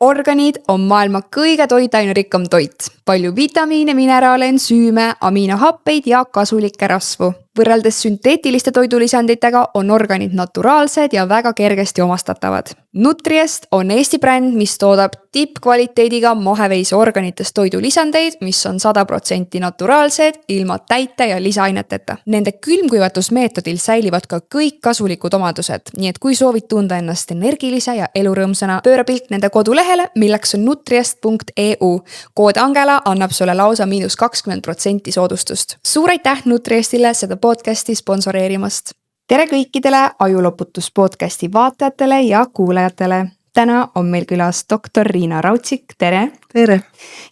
Organid on maailma kõige toitainerikkam toit. Palju vitamiine, mineraale, ensüüme, aminohappeid ja kasulikke rasvu. Võrreldes sünteetiliste toidulisanditega on organid naturaalsed ja väga kergesti omastatavad. Nutriest on Eesti bränd, mis toodab tippkvaliteediga maheveise organitest toidulisandeid, mis on 100% naturaalsed, ilma täite ja lisaaineteta. Nende külmkuivatusmeetodil säilivad ka kõik kasulikud omadused, nii et kui soovid tunda ennast energilise ja elurõõmsana, pööra pilk nende kodulehele, milleks on nutriest.eu. Kood Angela annab sulle lausa -20% soodustust. Suur aitäh Nutriestile seda podcasti sponsoreerimast. Tere kõikidele Ajuloputus podcasti vaatajatele ja kuulajatele. Täna on meil külas doktor Riina Raudsik, tere! Tere!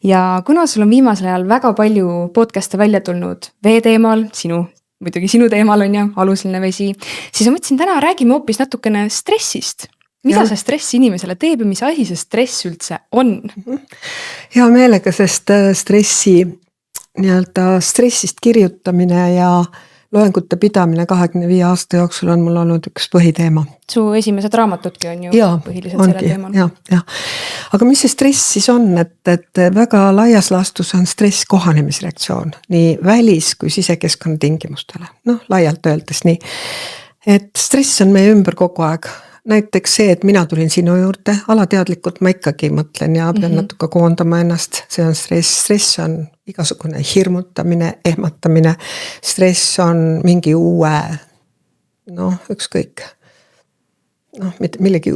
Ja kuna sul on viimasel ajal väga palju podcaste välja tulnud vee teemal, muidugi sinu teemal on ja alusline vesi, siis ma mõtlesin, täna räägime hoopis natukene stressist. Mida see stress inimesele teeb ja mis asi see stress üldse on? Hea meelega, sest stressist kirjutamine ja loengute pidamine 25 aasta jooksul on mul olnud üks põhiteema. Su esimesed raamatudki on ju põhiliselt selle teemal. Ja. Aga mis see stress siis on, et väga laias laastus on stress kohanemisreaktsioon nii välis- kui sisekeskkonna tingimustele. Laialt öeldes nii, et stress on meie ümber kogu aeg. Näiteks see, et mina tulin sinu juurde, alateadlikult ma ikkagi mõtlen ja pean natuke koondama ennast, see on stress. Stress on igasugune hirmutamine, ehmatamine, stress on mingi uue, ükskõik, millegi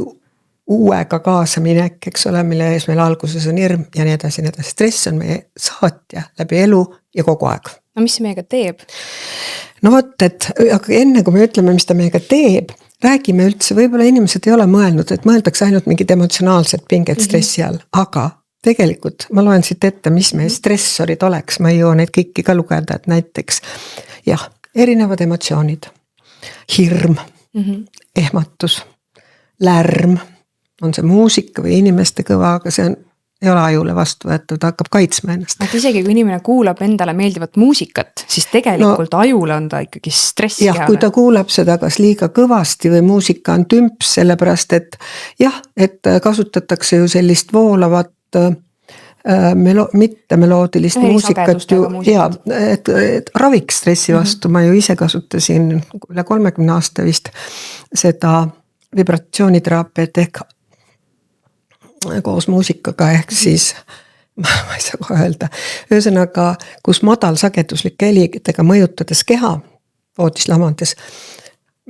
uuega kaasaminek, eks ole, mille ees meil alguses on hirm ja nii edasi. Stress on meie saatja läbi elu ja kogu aeg. No mis see meiega teeb? Aga enne kui me ütleme, mis ta meiega teeb, räägime üldse, võib-olla inimesed ei ole mõelnud, et mõeldakse ainult mingid emotsionaalsed pinged stressi all, aga tegelikult ma loen siit ette, mis meie stressorid oleks, ma ei jõua neid kõiki ka lugeda, et näiteks erinevad emotsioonid, hirm, ehmatus, lärm, on see muusika või inimeste kõva, aga see ei ole ajule vastu võetud, ta hakkab kaitsma ennast. Et isegi kui inimene kuulab endale meeldivat muusikat, siis tegelikult ajule on ta ikkagi stressi peale. Kui ta kuulab seda kas liiga kõvasti või muusika on tümps, sellepärast et et kasutatakse ju sellist voolavat mitte meloodilist muusikat ju, et raviks stressi vastu, ma ju ise kasutasin üle 30 aasta vist seda vibratsiooniteraapiat ehk koos muusikaga ehk siis, ma ei saa kohe öelda, ühesõnaga, kus madalsageduslike helidega mõjutades keha voodis lamades,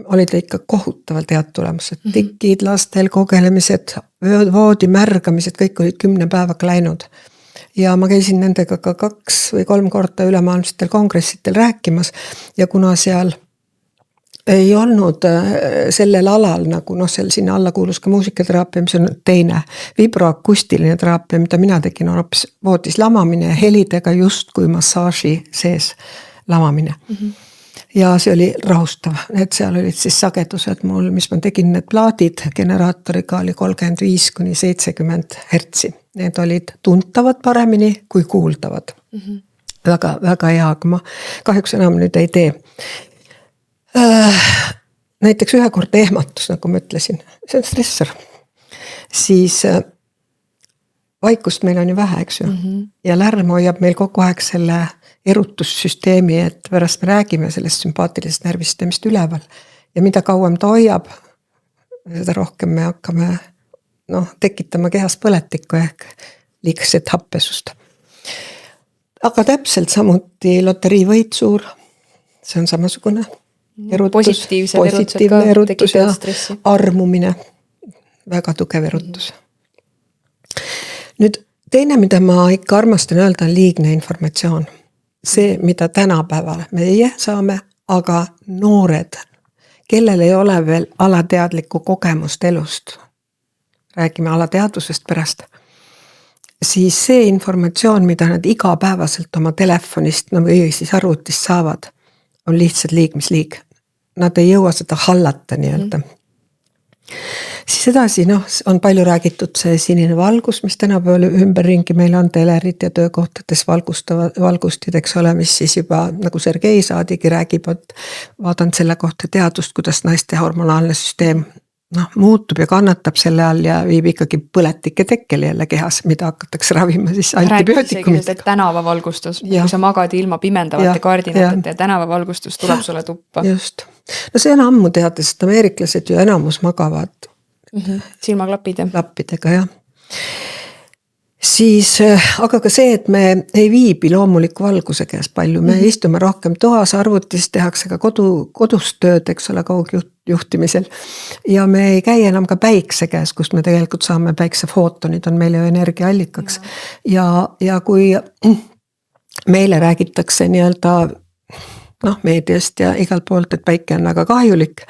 olid ikka kohutavalt head tulemused. Tikid, lastel, kogelemised, voodi märgamised, kõik olid 10 päevaga läinud. Ja ma käisin nendega ka 2 või 3 korda ülemaailmsetel kongressitel rääkimas ja kuna seal ei olnud sellel alal, nagu sinna alla kuulus ka muusikateraapia, mis on teine vibroakustiline teraapia, mida mina tegin, on hoopis voodis lamamine ja helidega just kui massaaži sees lamamine. Ja see oli rahustav, et seal olid siis sagedused mul, mis ma tegin, need plaadid generaatoriga oli 35–70 hertsi. Need olid tuntavad paremini kui kuuldavad. Väga, väga hea, aga ma kahjuks enam nüüd ei tee. Näiteks ühe kord ehmatus, nagu ma ütlesin, see on stressor. Siis vaikust meil on ju vähe, eks ju. Ja lärm hoiab meil kogu aeg selle erutussüsteemi, et pärast me räägime sellest sümpaatilisest närvisüsteemist üleval. Ja mida kauem ta hoiab, seda rohkem me hakkame tekitama kehas põletikku ehk liigset happesust. Aga täpselt samuti loteriivõit suur, see on samasugune. Positiivne erutus ja armumine, väga tugev erutus. Nüüd teine, mida ma ikka armastan öelda, on liigne informatsioon. See, mida tänapäeval meie saame, aga noored, kellel ei ole veel alateadlikku kogemust elust, räägime alateadvusest pärast, siis see informatsioon, mida nad igapäevaselt oma telefonist või siis arvutist saavad, on lihtsalt liigmisliig. Nad ei jõua seda hallata nii-öelda. Siis edasi, on palju räägitud see sinine valgus, mis tänapäeval ümberringi meil on telerid ja töökohtades valgustid, eks ole, mis siis juba, nagu Sergei Saadigi räägib, et vaadanud selle kohta teadust, kuidas naiste hormonaalne süsteem muutub ja kannatab selle all ja viib ikkagi põletike tekkele jälle kehas, mida hakatakse ravima siis antibiootikumidega. Tänavavalgustus, kui sa magad ilma pimendavate kardinatete ja tänavavalgustus tuleb sulle tuppa. Just. No see on ammu teada, sest ameeriklased ju enamus magavad silmaklappidega, jah. Siis, aga ka see, et me ei viibi loomuliku valguse käes palju, me istume rohkem toas, arvutis, tehakse ka kodust tööd, eks ole, kaugjuhtimisel. Ja me ei käi enam ka päikse käes, kust me tegelikult saame päiksefootonid, on meile ju energiaallikaks. Ja kui meile räägitakse nii-öelda meediast ja igalt poolt, et päike on väga kahjulik,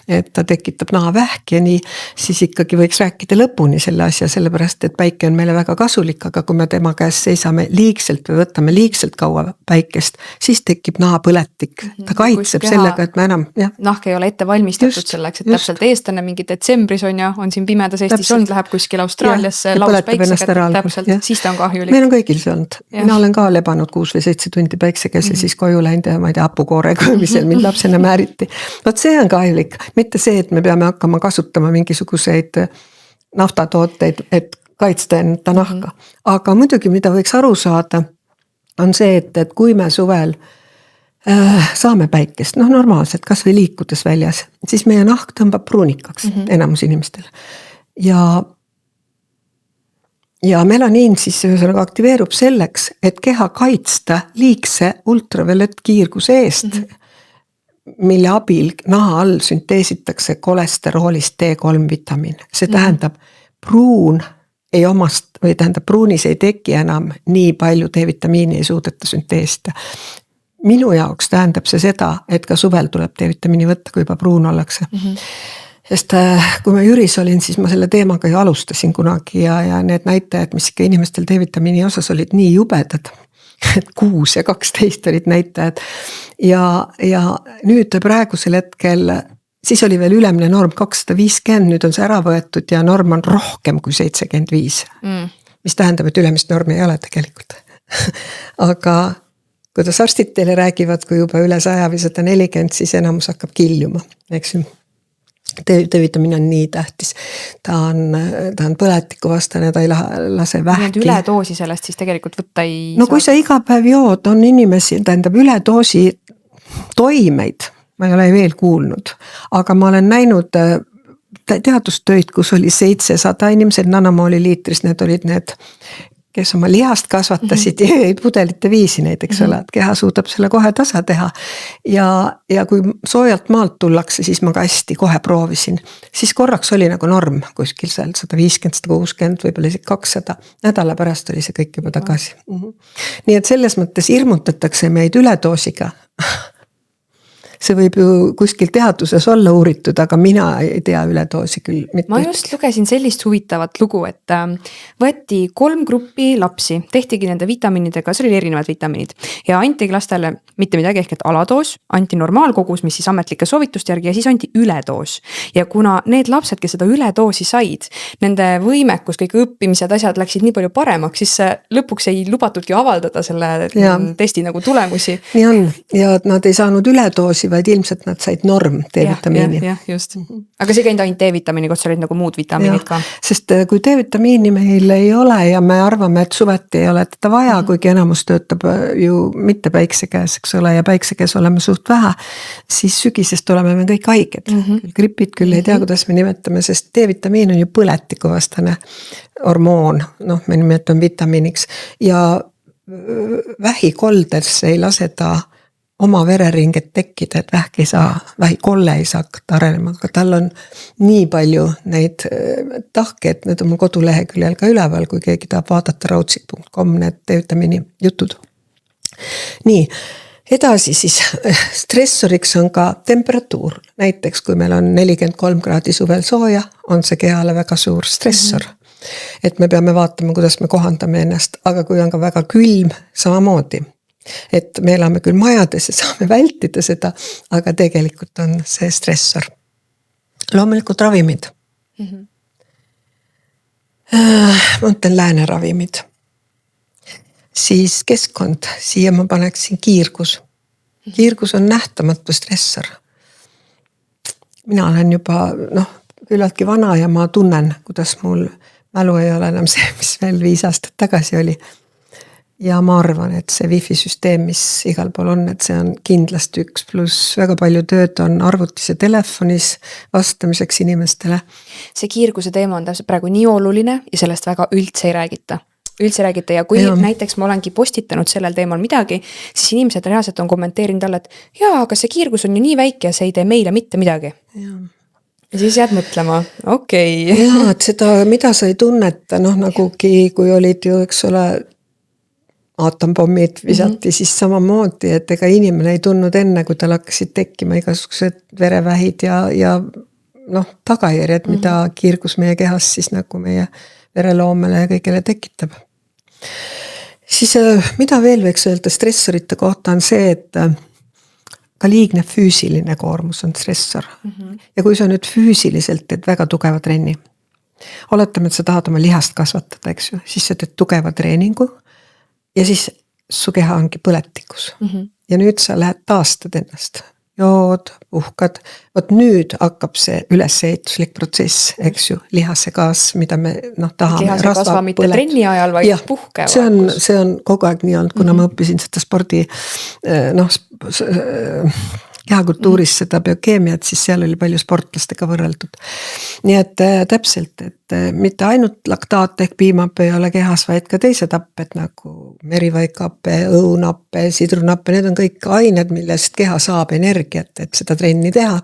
et ta tekitab nahavähk ja nii, siis ikkagi võiks rääkida lõpuni selle asja, sellepärast, et päike on meile väga kasulik, aga kui me tema käes seisame liigselt või võtame liigselt kaua päikest, siis tekib nahapõletik. Ta kaitseb sellega, et me enam... Nahk ei ole ette valmistatud selleks, et täpselt eestane mingi detsembris on siin pimedas Eestis olnud, läheb kuskil Austraaliasse, laus päiksega, täpselt, siis ta on kahjulik. Meil on kõigil see olnud. Mina olen ka lebanud 6 või 7 tundi päikse käes ja siis koju läinud ja ma ei tea, koorega, mis mind lapsena määriti. Vot see on kahjulik, mitte see, et me peame hakkama kasutama mingisuguseid naftatooteid, et kaitsta enda nahka. Aga muidugi, mida võiks aru saada, on see, et kui me suvel saame päikest, normaalselt, kas või liikudes väljas, siis meie nahk tõmbab pruunikaks enamus inimestel. Ja melaniin siis aktiveerub selleks, et keha kaitsta liigse ultraviolettkiirguse eest, mille abil naha all sünteesitakse kolesteroolist D3 vitamiin. See tähendab, pruunis ei teki enam nii palju D-vitamiini ei suudeta sünteesida. Minu jaoks tähendab see seda, et ka suvel tuleb D-vitamiini võtta, kui juba pruun ollakse. Sest kui ma Jüris olin, siis ma selle teemaga ju alustasin kunagi ja need näitajad, mis ikka inimestel D-vitamiini osas olid nii jubedad, et 6 ja 12 olid näitajad. Ja nüüd praegusel hetkel, siis oli veel ülemine norm 250, nüüd on see ära võetud ja norm on rohkem kui 75. Mis tähendab, et ülemist normi ei ole tegelikult. Aga kuidas arstid teile räägivad, kui juba üle 100 või 140, siis enamus hakkab kiljuma, eks ju. D-vitamiin on nii tähtis. Ta on põletikuvastane, ta ei lase vähki. Üledoosi sellest siis tegelikult võtta ei saa. Kui sa iga päev jood, on inimesi, tähendab üledoosi toimeid, ma ei ole veel kuulnud, aga ma olen näinud teadustöid, kus oli 700 inimesed nanomooli liitris, need olid need, kes oma lihast kasvatasid ja pudelite viisi näiteks ole, et keha suudab selle kohe tasa teha. Ja kui soojalt maalt tullakse, siis ma ka hästi kohe proovisin. Siis korraks oli nagu norm kuskil seal 150, 160, võib-olla 200. Nädala pärast oli see kõik juba tagasi. Nii et selles mõttes hirmutatakse meid üledoosiga. See võib ju kuskil teaduses olla uuritud, aga mina ei tea üledoosi küll. Ma just lugesin sellist huvitavat lugu, et võeti 3 gruppi lapsi, tehtigi nende vitamiinidega, see oli erinevad vitamiinid ja antigi lastele mitte midagi ehk et aladoos, anti normaalkogus, mis siis ametlike soovituste järgi ja siis anti üledoos. Ja kuna need lapsed, kes seda üledoosi said, nende võimekus, kõik õppimised, asjad läksid nii palju paremaks, siis lõpuks ei lubatudki avaldada selle testi nagu tulemusi. Nii on ja nad ei saanud üledoosi, vaid ilmselt nad said norm D-vitamiini. Jah, just. Aga see käinud ainult D-vitamiini, kus olid nagu muud vitamiinid ka. Sest kui D-vitamiini meil ei ole ja me arvame, et suveti ei ole teda vaja, kuigi enamus töötab ju mitte päikse käes, eks ole, ja päikse käes oleme suht vähe, siis sügisest oleme me kõik haiged. Gripid küll ei tea, kuidas me nimetame, sest D-vitamiin on ju põletikuvastane hormoon, me nimetame vitamiiniks ja vähikoldesse ei lase ta oma vereringet tekkida, et vähk ei saa, vähikolle ei saa hakata arenema, aga tal on nii palju neid tahke, et need on mul koduleheküljel ka üleval, kui keegi tahab vaadata raudsid.com need D-vitamiini jutud. Nii, edasi siis stressoriks on ka temperatuur. Näiteks kui meil on 43 kraadi suvel sooja, on see kehale väga suur stressor. Et me peame vaatama, kuidas me kohandame ennast, aga kui on ka väga külm, samamoodi. Et me elame küll majades ja saame vältida seda, aga tegelikult on see stressor. Loomulikult ravimid. Ma ütlen lääne ravimid. Siis keskkond, siia ma paneksin kiirgus. Kiirgus on nähtamatu stressor. Mina olen juba, küllaltki vana ja ma tunnen, kuidas mul mälu ei ole enam see, mis veel 5 aastat tagasi oli. Ja ma arvan, et see wifi süsteem, mis igal pool on, et see on kindlasti üks, pluss väga palju tööd on arvutis ja telefonis vastamiseks inimestele. See kiirguse teema on täpselt praegu nii oluline ja sellest väga üldse ei räägita. Ja kui näiteks ma olengi postitanud sellel teemal midagi, siis inimesed reaalselt on kommenteerinud alla, et jaa, aga see kiirgus on ju nii väike ja see ei tee meile mitte midagi. Ja siis jääd mõtlema, okei. Jaa, et seda, mida sa ei tunneta, nagugi, kui olid ju, eks ole, aatompommid visati siis samamoodi, et ega inimene ei tundnud enne, kui tal hakkasid tekkima igasugused verevähid ja tagajärjed, mida kiirgus meie kehas siis nagu meie vereloomele ja kõigele tekitab. Siis mida veel võiks öelda stressorite kohta on see, et ka liigne füüsiline koormus on stressor. Ja kui sa nüüd füüsiliselt teed väga tugeva trenni, oletame, et sa tahad oma lihast kasvatada, eks ju, siis sa teed tugeva treeningu ja siis su keha ongi põletikus. Ja nüüd sa lähed taastad ennast. Jood, puhkad. Vot nüüd hakkab see ülesehituslik protsess, eks ju, lihase kaas, mida me tahame. Lihase kasva mitte trenni ajal, vaid puhkeva. See on kogu aeg nii olnud, kuna ma õppisin seda spordi kehakultuuris seda biokeemiat, siis seal oli palju sportlastega võrreldud. Nii et täpselt, et mitte ainult laktaat ehk piimappe ei ole kehas, vaid ka teised happed nagu merivaikappe, õunappe, sidrunappe, need on kõik ained, millest keha saab energiat, et seda trenni teha.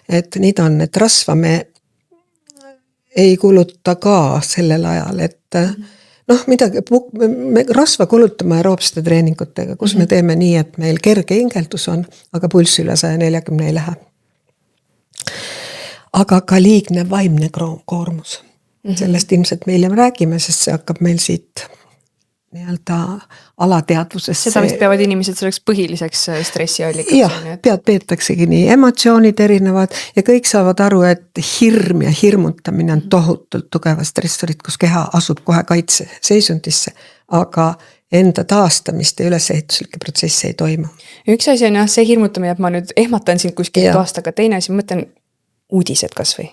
Et nii ta on, et rasva me ei kuluta ka sellel ajal, et midagi, me rasva kulutame aeroobsete treeningutega, kus me teeme nii, et meil kerge hingeldus on, aga pulss üle 140 ei lähe. Aga ka liigne vaimne koormus. Sellest ilmselt me hiljem räägime, sest see hakkab meil siit nii-öelda alateadvusesse. Seda vist peavad inimesed selleks põhiliseks stressiallikaks. Jah, peetaksegi nii, emotsioonid erinevad ja kõik saavad aru, et hirm ja hirmutamine on tohutult tugeva stressorid, kus keha asub kohe kaitseseisundisse, aga enda taastamist ja ülesehituslikke protsesse ei toimu. Üks asi on see hirmutamine, et ma nüüd ehmatan sind kuskil aastaga, teine asi, mõtlen uudised kas või.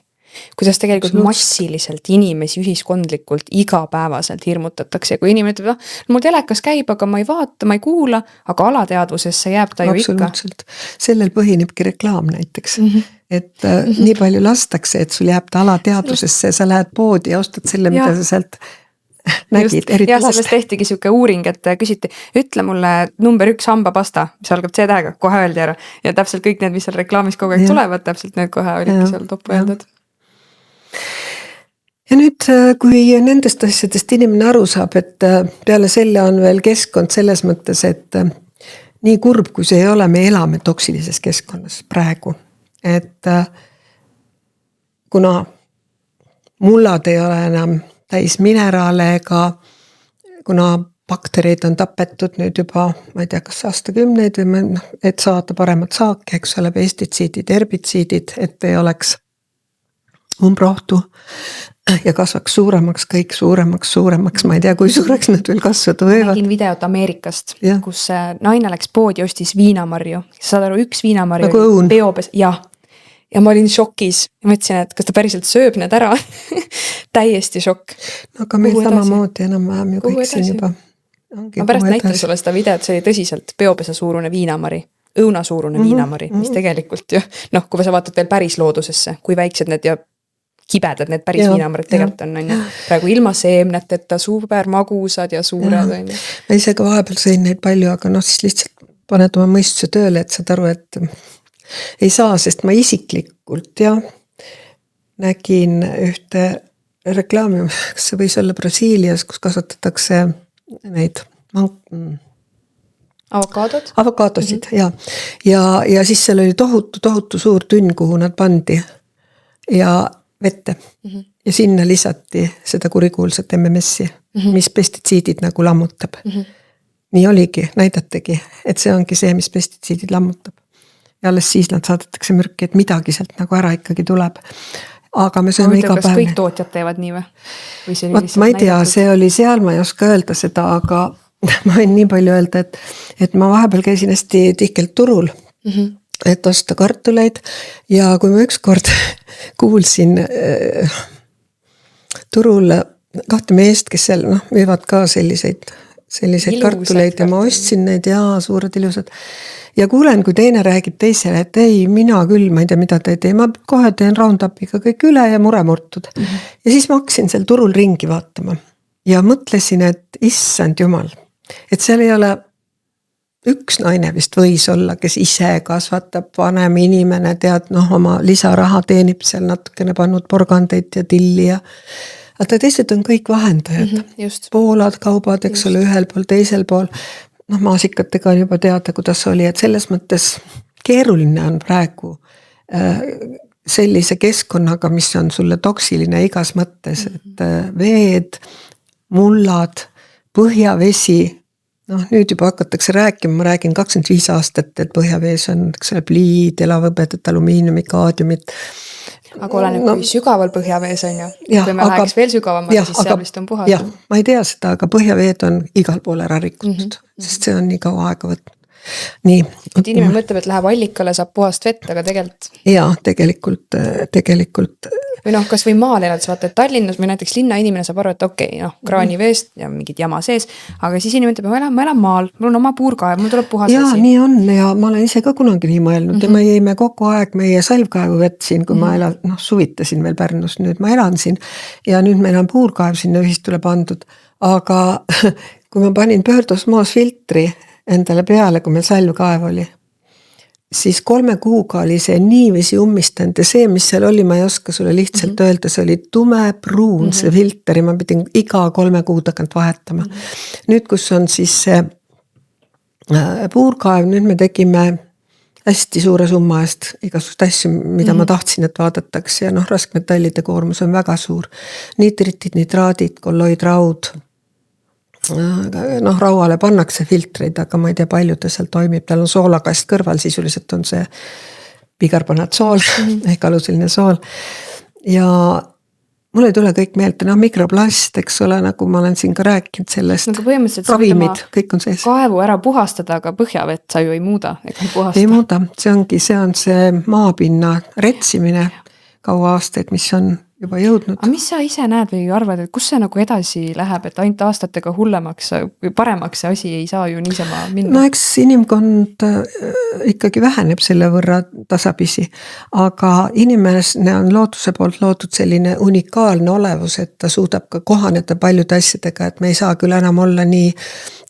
Kuidas tegelikult massiliselt inimesi ühiskondlikult igapäevaselt hirmutatakse. Kui inimene ütleb, mul telekas käib, aga ma ei vaata, ma ei kuula, aga alateadvusesse jääb ta ju ikka. Sellel põhinebki reklaam näiteks. Et nii palju lastakse, et sul jääb ta alateadvusesse ja sa lähed poodi ja ostad selle, mida sa sealt nägid. Ja sellest tehtigi siuke uuring, et küsiti, ütle mulle number 1 hambapasta, mis algab C-tähega, kohe öeldi ära. Ja täpselt kõik need, mis seal reklaamis kogu aeg tulevad, täpselt need kohe olidki seal topu öeldud. Ja nüüd, kui nendest asjadest inimene aru saab, et peale selle on veel keskkond selles mõttes, et nii kurb, kui see ei ole, me elame toksilises keskkonnas praegu. Et kuna mullad ei ole enam täis mineraale ega kuna baktereid on tapetud nüüd juba, ma ei tea, kas aastakümneid või et saada paremat saaki, eks ole, pestitsiidid, herbitsiidid, et ei oleks umbrohtu ja kasvaks suuremaks, kõik suuremaks, ma ei tea, kui suureks nad veel kasvada võivad. Nägin videot Ameerikast, kus naine läks poodi, ostis viinamarju. Saad aru, üks viinamarju nagu õun. Peopes, ja ma olin šokis ja mõtlesin, et kas ta päriselt sööb need ära. Täiesti šokk. No aga meil samamoodi enam vähem ju kõik siin juba. Ma pärast näitan sulle seda videot, see oli tõsiselt peopesa suurune viinamari, õuna suurune viinamari, mis tegelikult ju, kui sa vaatad veel päris loodusesse, kui väiksed need ja kibedad need päris viinamarid tegelikult on. Praegu ilma seemneteta, super magusad ja suured. Ma ise ka vahepeal sõin neid palju, aga siis lihtsalt paned oma mõistuse tööle, et saad aru, et ei saa, sest ma isiklikult nägin ühte reklaami, kas see võis olla Brasiilias, kus kasvatatakse neid avokaadosid, ja siis seal oli tohutu suur tünn, kuhu nad pandi ja vette ja sinna lisati seda kurikuulsat MMS-i, mis pestitsiidid nagu lammutab. Nii oligi, näidategi, et see ongi see, mis pestitsiidid lammutab. Ja alles siis nad saadetakse mürki, et midagi sealt nagu ära ikkagi tuleb. Aga me sööme iga päev. Kas kõik tootjad teevad nii või? Ma ei tea, see oli seal, ma ei oska öelda seda, aga ma võin nii palju öelda, et ma vahepeal käisin hästi tihkelt turul et osta kartuleid ja kui ma ükskord kuulsin turul 2 meest, kes seal müüvad ka selliseid kartuleid ja ma ostsin neid ja suured ilusad. Ja kuulen, kui teine räägib teisele, et ei, mina küll, ma ei tea, mida ta ei tee, ma kohe teen Roundupiga kõik üle ja mure murtud. Ja siis ma hakkasin seal turul ringi vaatama ja mõtlesin, et issand jumal, et seal ei ole üks naine vist võis olla, kes ise kasvatab, vanem inimene, tead, oma lisaraha teenib seal natukene pannud porgandeid ja tilli ja aga teised on kõik vahendajad, poolad, kaubad, eks ole, ühel pool, teisel pool, maasikatega on juba teada, kuidas oli, et selles mõttes keeruline on praegu sellise keskkonnaga, mis on sulle toksiline igas mõttes, et veed, mullad, põhjavesi, nüüd juba hakatakse rääkima, ma räägin 25 aastat, et põhjavees on, eks ole, pliid, elavõbedat, alumiiniumi, kaadiumit. Aga oleneb, kui sügaval põhjavees on ju. Kui me läheks veel sügavamale, siis seal vist on puhas. Jah, ma ei tea seda, aga põhjaveed on igal pool ära rikutud, sest see on nii kaua aega võtnud. Nii. Et inimene mõtleb, et läheb allikale, saab puhast vett, aga tegelikult. Jaa, tegelikult. Või kas või maal elad, sa vaata, et Tallinnas või näiteks linna inimene saab aru, et okei, kraaniveest ja mingid jama sees, aga siis inimene ütleb, ma elan maal, mul on oma puurkaev, mul tuleb puhas vesi. Jaa, nii on ja ma olen ise ka kunagi nii mõelnud ja me jäime kogu aeg meie salvkaevu vett siin, kui ma suvitasin veel Pärnus, nüüd ma elan siin ja nüüd meil on puurkaev sinna ühistule pandud, aga kui ma panin pöördosmoos filtri endale peale, kui meil salvkaev oli, siis 3 kuuga oli see niiviisi ummistanud ja see, mis seal oli, ma ei oska sulle lihtsalt öelda, see oli tumepruun see filter ja ma pidin iga 3 kuu tagant vahetama. Nüüd, kus on siis see puurkaev, nüüd me tegime hästi suure summa eest igasugust asju, mida ma tahtsin, et vaadatakse ja raskmetallide koormus on väga suur. Nitritid, nitraadid, kolloidraud. Rauale pannakse filtreid, aga ma ei tea, palju ta seal toimib, tal on soolakast kõrval, sisuliselt on see bikarbonatsool ehk aluseline sool ja mul ei tule kõik meelde, mikroplast, eks ole, nagu ma olen siin ka rääkinud sellest, ravimid, kõik on sees. Kaevu ära puhastada, aga põhjavett sa ju ei muuda, ega puhasta. Ei muuda, see on see maapinna retsimine kaua aastaid, mis on juba jõudnud. Aga mis sa ise näed või arvad, et kus see nagu edasi läheb, et ainult aastatega hullemaks või paremaks see asi ei saa ju niisama minna? No eks inimkond ikkagi väheneb selle võrra tasapisi, aga inimene on looduse poolt loodud selline unikaalne olevus, et ta suudab ka kohaneda paljude asjadega, et me ei saa küll enam olla nii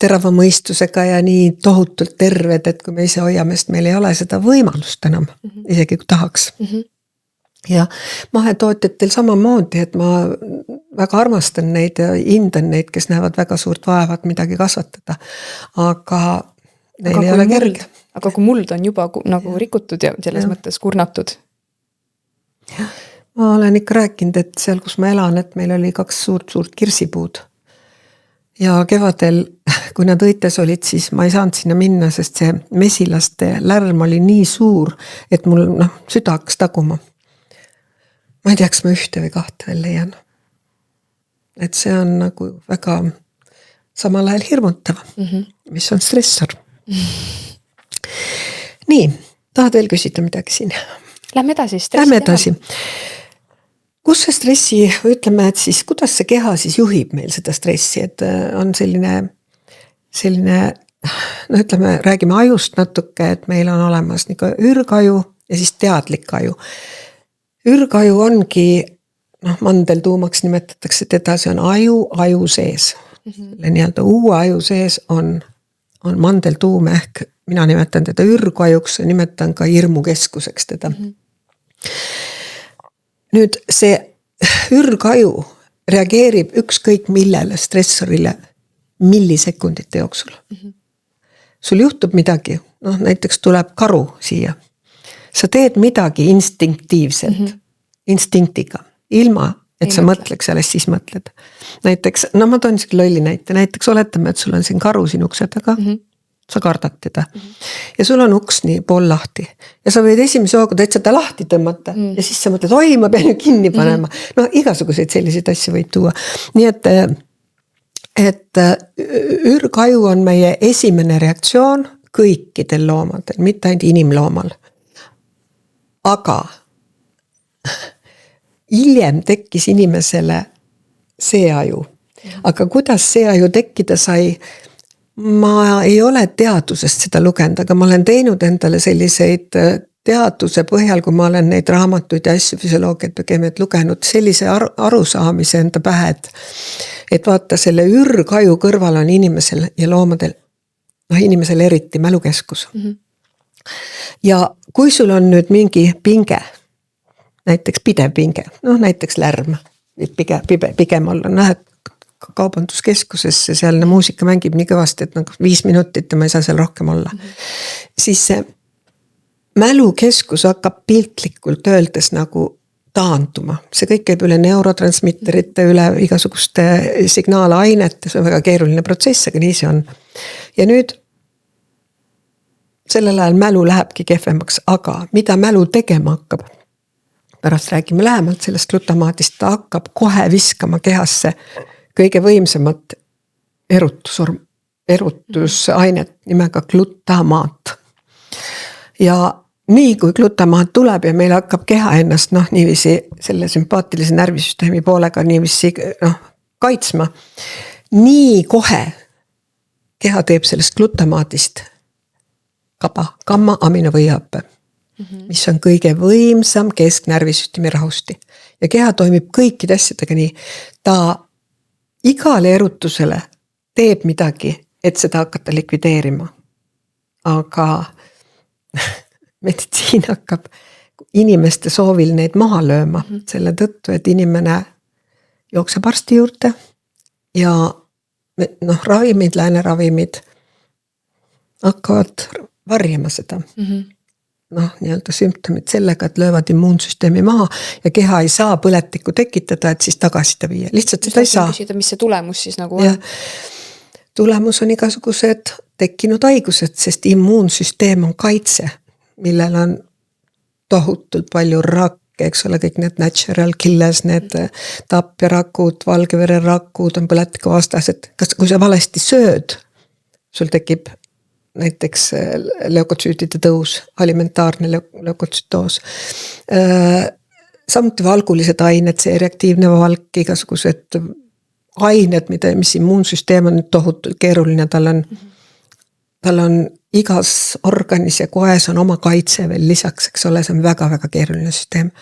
terava mõistusega ja nii tohutult terved, et kui me ise hoiame, sest meil ei ole seda võimalust enam, isegi kui tahaks. Ja mahetootjatel samamoodi, et ma väga armastan neid ja hindan neid, kes näevad väga suurt vaevat midagi kasvatada, aga neil ei ole kerge. Aga kui muld on juba nagu rikutud ja selles mõttes kurnatud? Ma olen ikka rääkinud, et seal, kus ma elan, et meil oli 2 suurt kirsipuud. Ja kevadel, kui nad õites olid, siis ma ei saanud sinna minna, sest see mesilaste lärm oli nii suur, et mul süda hakkas taguma. Ma ei tea, kas ma 1 või 2 veel leian. Et see on nagu väga samal ajal hirmutav, mis on stressor. Nii, tahad veel küsida midagi siin? Lähme edasi. Lähme edasi. Kus see stressi, ütleme, et siis, kuidas see keha siis juhib meil seda stressi, et on selline, ütleme, räägime ajust natuke, et meil on olemas nagu ürgaju ja siis teadlik aju. Ürgaju ongi, mandeltuumaks nimetatakse teda, see on aju sees. Nii-öelda uue aju sees on mandeltuum ehk mina nimetan teda ürgajuks ja nimetan ka hirmukeskuseks teda. Nüüd see ürgaju reageerib ükskõik millele stressorile millisekundite jooksul. Sul juhtub midagi, näiteks tuleb karu siia. Sa teed midagi instinktiivselt, instinktiga, ilma, et sa mõtleks, alles siis mõtled. Näiteks, ma toon siuke lolli näite, näiteks oletame, et sul on siin karu siin ukse taga, sa kardad teda. Ja sul on uks nii pool lahti. Ja sa võid esimese hooga täitsa ta lahti tõmmata ja siis sa mõtled, oi, ma pean ju kinni panema. Igasuguseid selliseid asju võib tuua. Nii et ürgaju on meie esimene reaktsioon kõikidel loomadel, mitte ainult inimloomal. aga hiljem tekkis inimesele see aju. Aga kuidas see aju tekkida sai, ma ei ole teadusest seda lugenud, aga ma olen teinud endale selliseid teaduse põhjal, kui ma olen neid raamatuid ja asju, füsioloogiat ja keemiat lugenud, sellise arusaamise enda pähe, et vaata selle ürgaju kõrval on inimesel ja loomadel, inimesel eriti mälukeskus. Ja kui sul on nüüd mingi pinge, näiteks pidev pinge, näiteks lärm, pigem olla, näed kaubanduskeskusesse, sealne muusika mängib nii kõvasti, et 5 minutit ja ma ei saa seal rohkem olla. Siis see mälukeskus hakkab piltlikult öeldes nagu taanduma. See kõik käib üle neurotransmitterite, üle igasuguste signaalainete, see on väga keeruline protsess, aga nii see on. Ja nüüd sellel ajal mälu lähebki kehvemaks, aga mida mälu tegema hakkab? Pärast räägime lähemalt sellest glutamaadist, ta hakkab kohe viskama kehasse kõige võimsamat erutusainet nimega glutamaat. Ja nii kui glutamaat tuleb ja meil hakkab keha ennast niiviisi selle sümpaatilise närvisüsteemi poolega niiviisi kaitsma, nii kohe keha teeb sellest glutamaadist gamma aminovõihappe, mis on kõige võimsam kesknärvisüsteemi rahusti. Ja keha toimib kõikide asjadega nii. Ta igale erutusele teeb midagi, et seda hakata likvideerima. Aga meditsiin hakkab inimeste soovil neid maha lööma selle tõttu, et inimene jookseb arsti juurde ja ravimid, lääneravimid hakkavad varjama seda. Nii-öelda sümptomid sellega, et löövad immuunsüsteemi maha ja keha ei saa põletikku tekitada, et siis tagasi ta viia. Lihtsalt seda ei saa. Küsida, mis see tulemus siis nagu on? Tulemus on igasugused tekkinud haigused, sest immuunsüsteem on kaitse, millel on tohutult palju rakke, eks ole, kõik need natural killers, need tapjarakud, valgevererakud on põletiku vastased. Kui sa valesti sööd, sul tekib näiteks leukotsüütide tõus, alimentaarne leukotsütoos. Samuti valgulised ained, see reaktiivne valk, igasugused ained, mis immuunsüsteem on tohutult keeruline, tal on igas organis ja koes on oma kaitse veel lisaks, eks ole, see on väga-väga keeruline süsteem.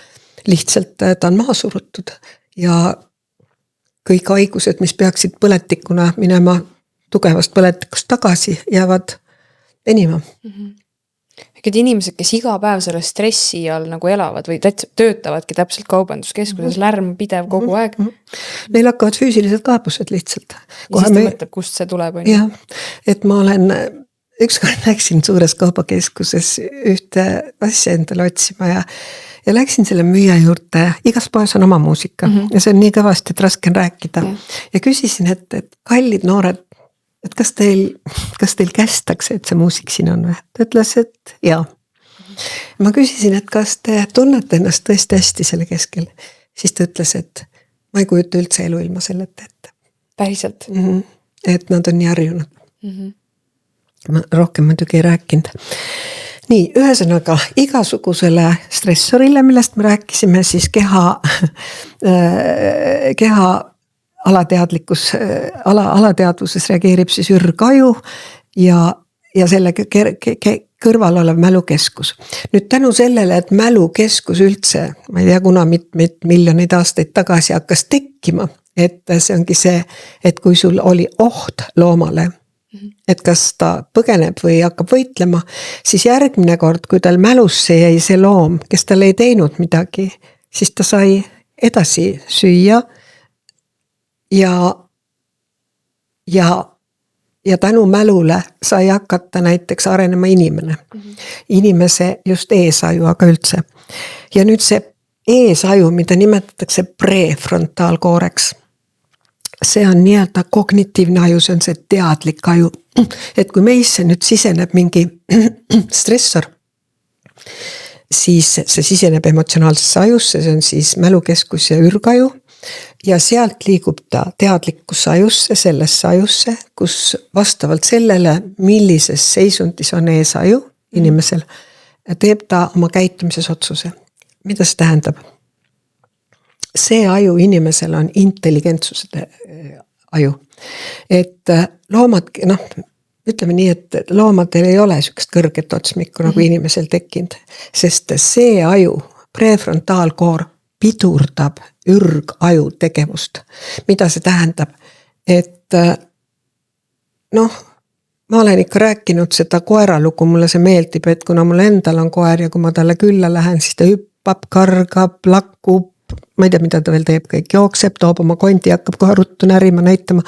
Lihtsalt ta on maha surutud ja kõik haigused, mis peaksid põletikuna minema tugevast põletikust tagasi, jäävad enima. Äkki inimesed, kes iga päev selle stressi all nagu elavad või töötavadki täpselt kaubanduskeskuses, lärm pidev kogu aeg. Neil hakkavad füüsilised kaebused lihtsalt. Ja siis ta mõtleb, kust see tuleb? Jah, et ma olen ükskord läksin suures kaubakeskuses ühte asja endale otsima ja läksin selle müüja juurde, igas poes on oma muusika ja see on nii kõvasti, et raske on rääkida. Ja küsisin, et kallid noored, et kas teil kästakse, et see muusik siin on või? Ta ütles, et jaa. Ma küsisin, et kas te tunnete ennast tõesti hästi selle keskel? Siis ta ütles, et ma ei kujuta üldse elu ilma selleta ette. Päriselt? Et nad on nii harjunud. Ma rohkem muidugi ei rääkinud. Nii, ühesõnaga igasugusele stressorile, millest me rääkisime, siis keha alateadvuses reageerib siis ürgaju ja selle kõrval olev mälukeskus. Nüüd tänu sellele, et mälukeskus üldse, ma ei tea, kuna miljoneid aastaid tagasi hakkas tekkima, et see ongi see, et kui sul oli oht loomale, et kas ta põgeneb või hakkab võitlema, siis järgmine kord, kui tal mälusse jäi see loom, kes tal ei teinud midagi, siis ta sai edasi süüa ja tänu mälule sai hakata näiteks arenema inimene. Inimese just eesaju, aga üldse. Ja nüüd see eesaju, mida nimetatakse prefrontaalkooreks, see on nii-öelda kognitiivne aju, see on see teadlik aju. Et kui meisse nüüd siseneb mingi stressor, siis see siseneb emotsionaalsesse ajusse, see on siis mälukeskus ja ürgaju. Ja sealt liigub ta teadlikkusse ajusse, sellesse ajusse, kus vastavalt sellele, millises seisundis on eesaju inimesel, teeb ta oma käitumises otsuse. Mida see tähendab? See aju inimesel on intelligentsuse aju. Et loomad, ütleme nii, et loomadel ei ole sükest kõrget otsmikku nagu inimesel tekkinud, sest see aju, prefrontaalkoor, pidurdab ürgaju tegevust. Mida see tähendab? Et ma olen ikka rääkinud seda koeralugu, mulle see meeldib, et kuna mul endal on koer ja kui ma talle külla lähen, siis ta hüppab, kargab, lakkub, ma ei tea, mida ta veel teeb, kõik jookseb, toob oma kondi, hakkab kohe ruttu närima, näitama.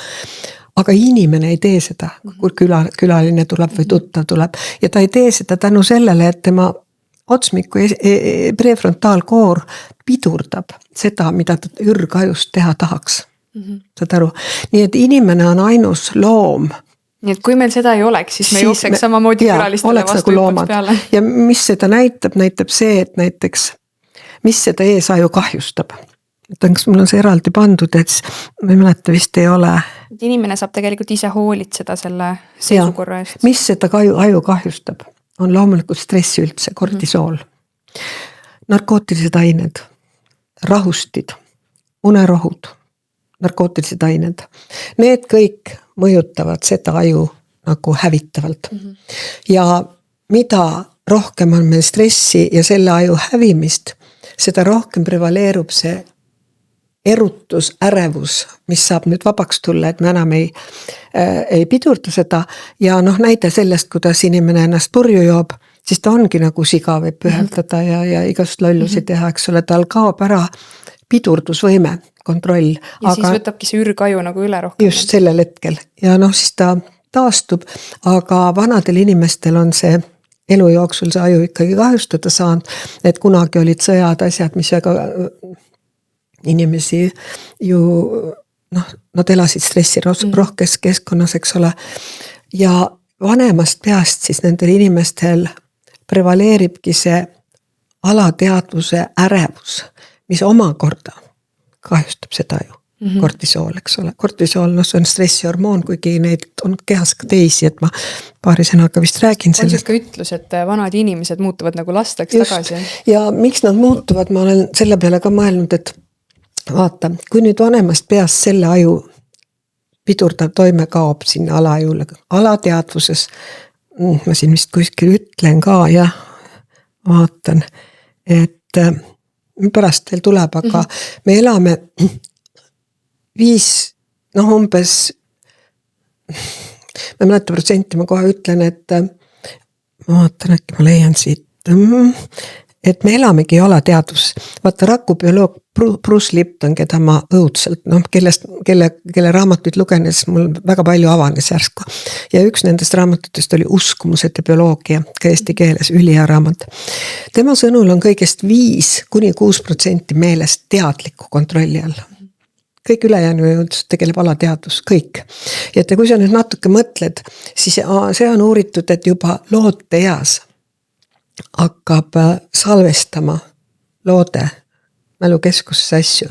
Aga inimene ei tee seda, kui külaline tuleb või tuttav tuleb. Ja ta ei tee seda tänu sellele, et tema otsmiku prefrontaalkoor pidurdab seda, mida ta ürgajust teha tahaks. Saad aru? Nii et inimene on ainus loom. Nii et kui meil seda ei oleks, siis me jookseks samamoodi külalistele vastu hüppaks peale. Ja mis seda näitab see, et näiteks mis seda eesaju kahjustab. Kas mul on see eraldi pandud, et ma ei mäleta vist ei ole. Et inimene saab tegelikult ise hoolitseda selle seisukorra eest. Mis seda aju kahjustab? On loomulikult stressi üldse, kortisool. Narkootilised ained, rahustid, unerohud, narkootilised ained. Need kõik mõjutavad seda aju nagu hävitavalt. Ja mida rohkem on meil stressi ja selle aju hävimist, seda rohkem prevaleerub see erutus, ärevus, mis saab nüüd vabaks tulla, et me enam ei pidurda seda. Ja näide sellest, kuidas inimene ennast purju joob, siis ta ongi nagu siga võib püheldada ja igast lollusi teha, eks ole, tal kaob ära pidurdusvõime, kontroll. Ja siis võtabki see ürgaju nagu üle rohkem. Just sellel hetkel. Ja siis ta taastub, aga vanadel inimestel on see elu jooksul see aju ikkagi kahjustada saanud, et kunagi olid sõjad, asjad, mis väga inimesi ju, nad elasid stressi rohkes keskkonnas, eks ole. Ja vanemast peast siis nendel inimestel prevaleeribki see alateadvuse ärevus, mis omakorda kahjustab seda ju. Kortisool, eks ole. Kortisool, see on stressihormoon, kuigi neid on kehas ka teisi, et ma paari sõnaga vist räägin sellest. On see ka ütlus, et vanad inimesed muutuvad nagu lasteks tagasi. Ja miks nad muutuvad, ma olen selle peale ka mõelnud, et vaata, kui nüüd vanemast peast selle aju pidurdav toime kaob sinna alajule, alateadvuses, ma siin vist kuskil ütlen ka ja vaatan, et pärast teil tuleb, aga me elame 5, umbes, ma ei mäleta protsenti, ma kohe ütlen, et ma vaatan, äkki ma leian siit, et me elamegi alateadvus. Vaata rakubioloog Bruce Lipton, keda ma õudselt, kelle raamatuid lugenes, mul väga palju avanes järsku. Ja üks nendest raamatutest oli Uskumused ja bioloogia, ka eesti keeles, ülihea raamat. Tema sõnul on kõigest 5-6% meelest teadliku kontrolli all. Kõik ülejäänu tegeleb alateadvus, kõik. Ja kui sa nüüd natuke mõtled, siis see on uuritud, et juba loote eas hakkab salvestama loode mälukeskuses asju.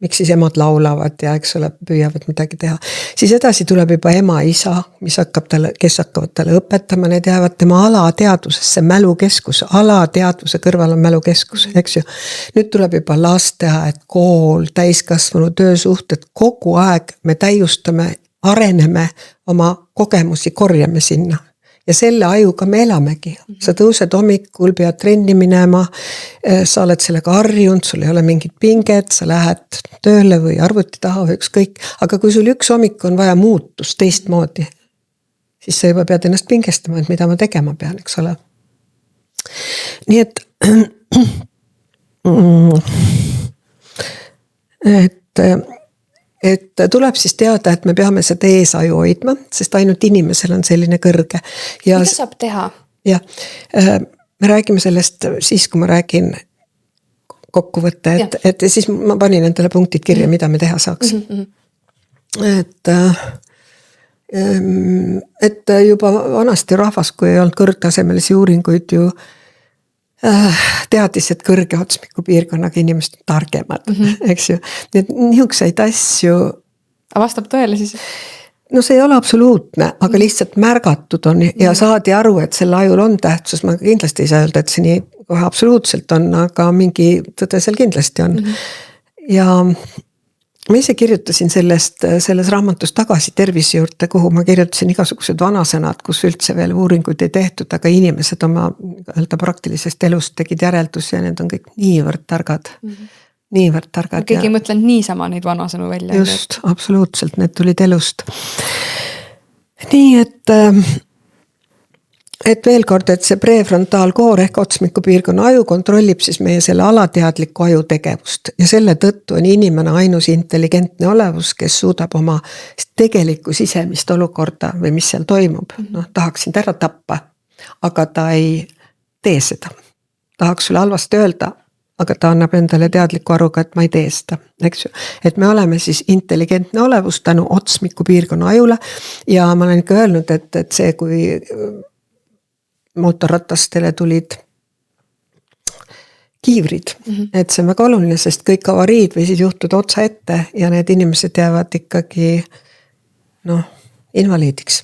Miks siis emad laulavad ja eks ole, püüavad midagi teha. Siis edasi tuleb juba ema, isa, kes hakkavad talle õpetama, need jäävad tema alateadvusesse, mälukeskus, alateadvuse kõrval on mälukeskus, eks ju. Nüüd tuleb juba lasteaed, kool, täiskasvanu töösuhted, kogu aeg me täiustame, areneme, oma kogemusi korjame sinna. Ja selle ajuga me elamegi. Sa tõused hommikul, pead trenni minema, sa oled sellega harjunud, sul ei ole mingit pinget, sa lähed tööle või arvuti taha või ükskõik. Aga kui sul üks hommik on vaja muutust teistmoodi, siis sa juba pead ennast pingestama, et mida ma tegema pean, eks ole. Nii et tuleb siis teada, et me peame seda eesaju hoidma, sest ainult inimesel on selline kõrge. Mida saab teha? Jah, me räägime sellest siis, kui ma räägin kokkuvõtte, et siis ma panin endale punktid kirja, mida me teha saaks. Et juba vanasti rahvas, kui ei olnud kõrgtasemelisi uuringuid ju teadis, et kõrge otsmiku piirkonnaga inimesed on targemad, eks ju. Need niisuguseid asju. Aga vastab tõele siis? no see ei ole absoluutne, aga lihtsalt märgatud on ja saadi aru, et selle ajul on tähtsus, ma kindlasti ei saa öelda, et see nii kohe absoluutselt on, aga mingi tõde seal kindlasti on. Ja ma ise kirjutasin selles raamatus tagasi tervise juurde, kuhu ma kirjutasin igasugused vanasõnad, kus üldse veel uuringuid ei tehtud, aga inimesed oma praktilisest elust tegid järeldusi ja need on kõik niivõrd targad. Niivõrd targad. Keegi ei mõtlenud niisama neid vanasõnu välja. Just, absoluutselt, need tulid elust. Nii, et veel kord, et see prefrontaalkoor ehk otsmiku piirkonna aju kontrollib siis meie selle alateadliku aju tegevust ja selle tõttu on inimene ainus intelligentne olevus, kes suudab oma tegelikku sisemist olukorda või mis seal toimub. Tahaksin ta ära tappa, aga ta ei tee seda. Tahaks sulle halvasti öelda, aga ta annab endale teadliku aruga, et ma ei tee seda, eks ju. Et me oleme siis intelligentne olevus tänu otsmiku piirkonna ajule ja ma olen ikka öelnud, et see, kui mootorratastele tulid kiivrid, et see on väga oluline, sest kõik avariid võisid juhtuda otsa ette ja need inimesed jäävad ikkagi invaliidiks.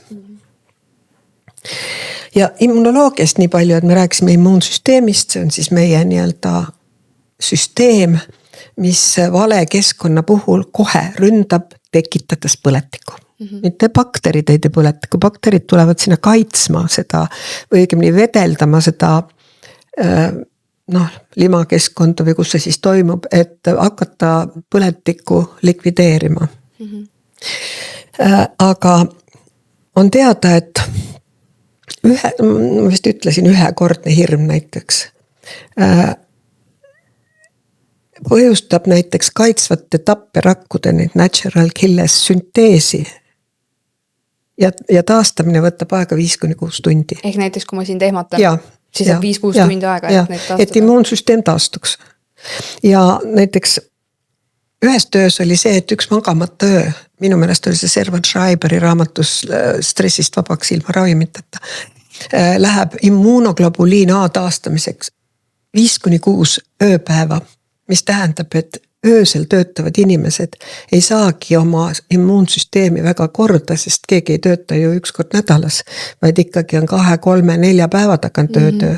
Ja immunoloogiast nii palju, et me rääkisime immuunsüsteemist, see on siis meie nii-öelda süsteem, mis vale keskkonna puhul kohe ründab, tekitades põletikku. Mitte bakterid ei tee põletikku, bakterid tulevad sinna kaitsma seda või õigemini vedeldama seda limakeskkonda või kus see siis toimub, et hakata põletikku likvideerima. Aga on teada, et ma vist ütlesin ühekordne hirm näiteks põhjustab näiteks kaitsvate tapperakkude neid natural killers sünteesi ja taastamine võtab aega 5-6 tundi. Ehk näiteks, kui ma siin tehmatan, siis on 5-6 tundi aega, et neid taastada. Et immuunsüsteem taastuks. Ja näiteks ühes töös oli see, et üks magamata öö, minu meelest oli see Servan Schreiberi raamatus stressist vabaks ilma ravimiteta, läheb immuunoglobuliin A taastamiseks 5-6 ööpäeva, mis tähendab, et öösel töötavad inimesed ei saagi oma immuunsüsteemi väga korda, sest keegi ei tööta ju üks kord nädalas, vaid ikkagi on 2, 3, 4 päeva tagant töötöö.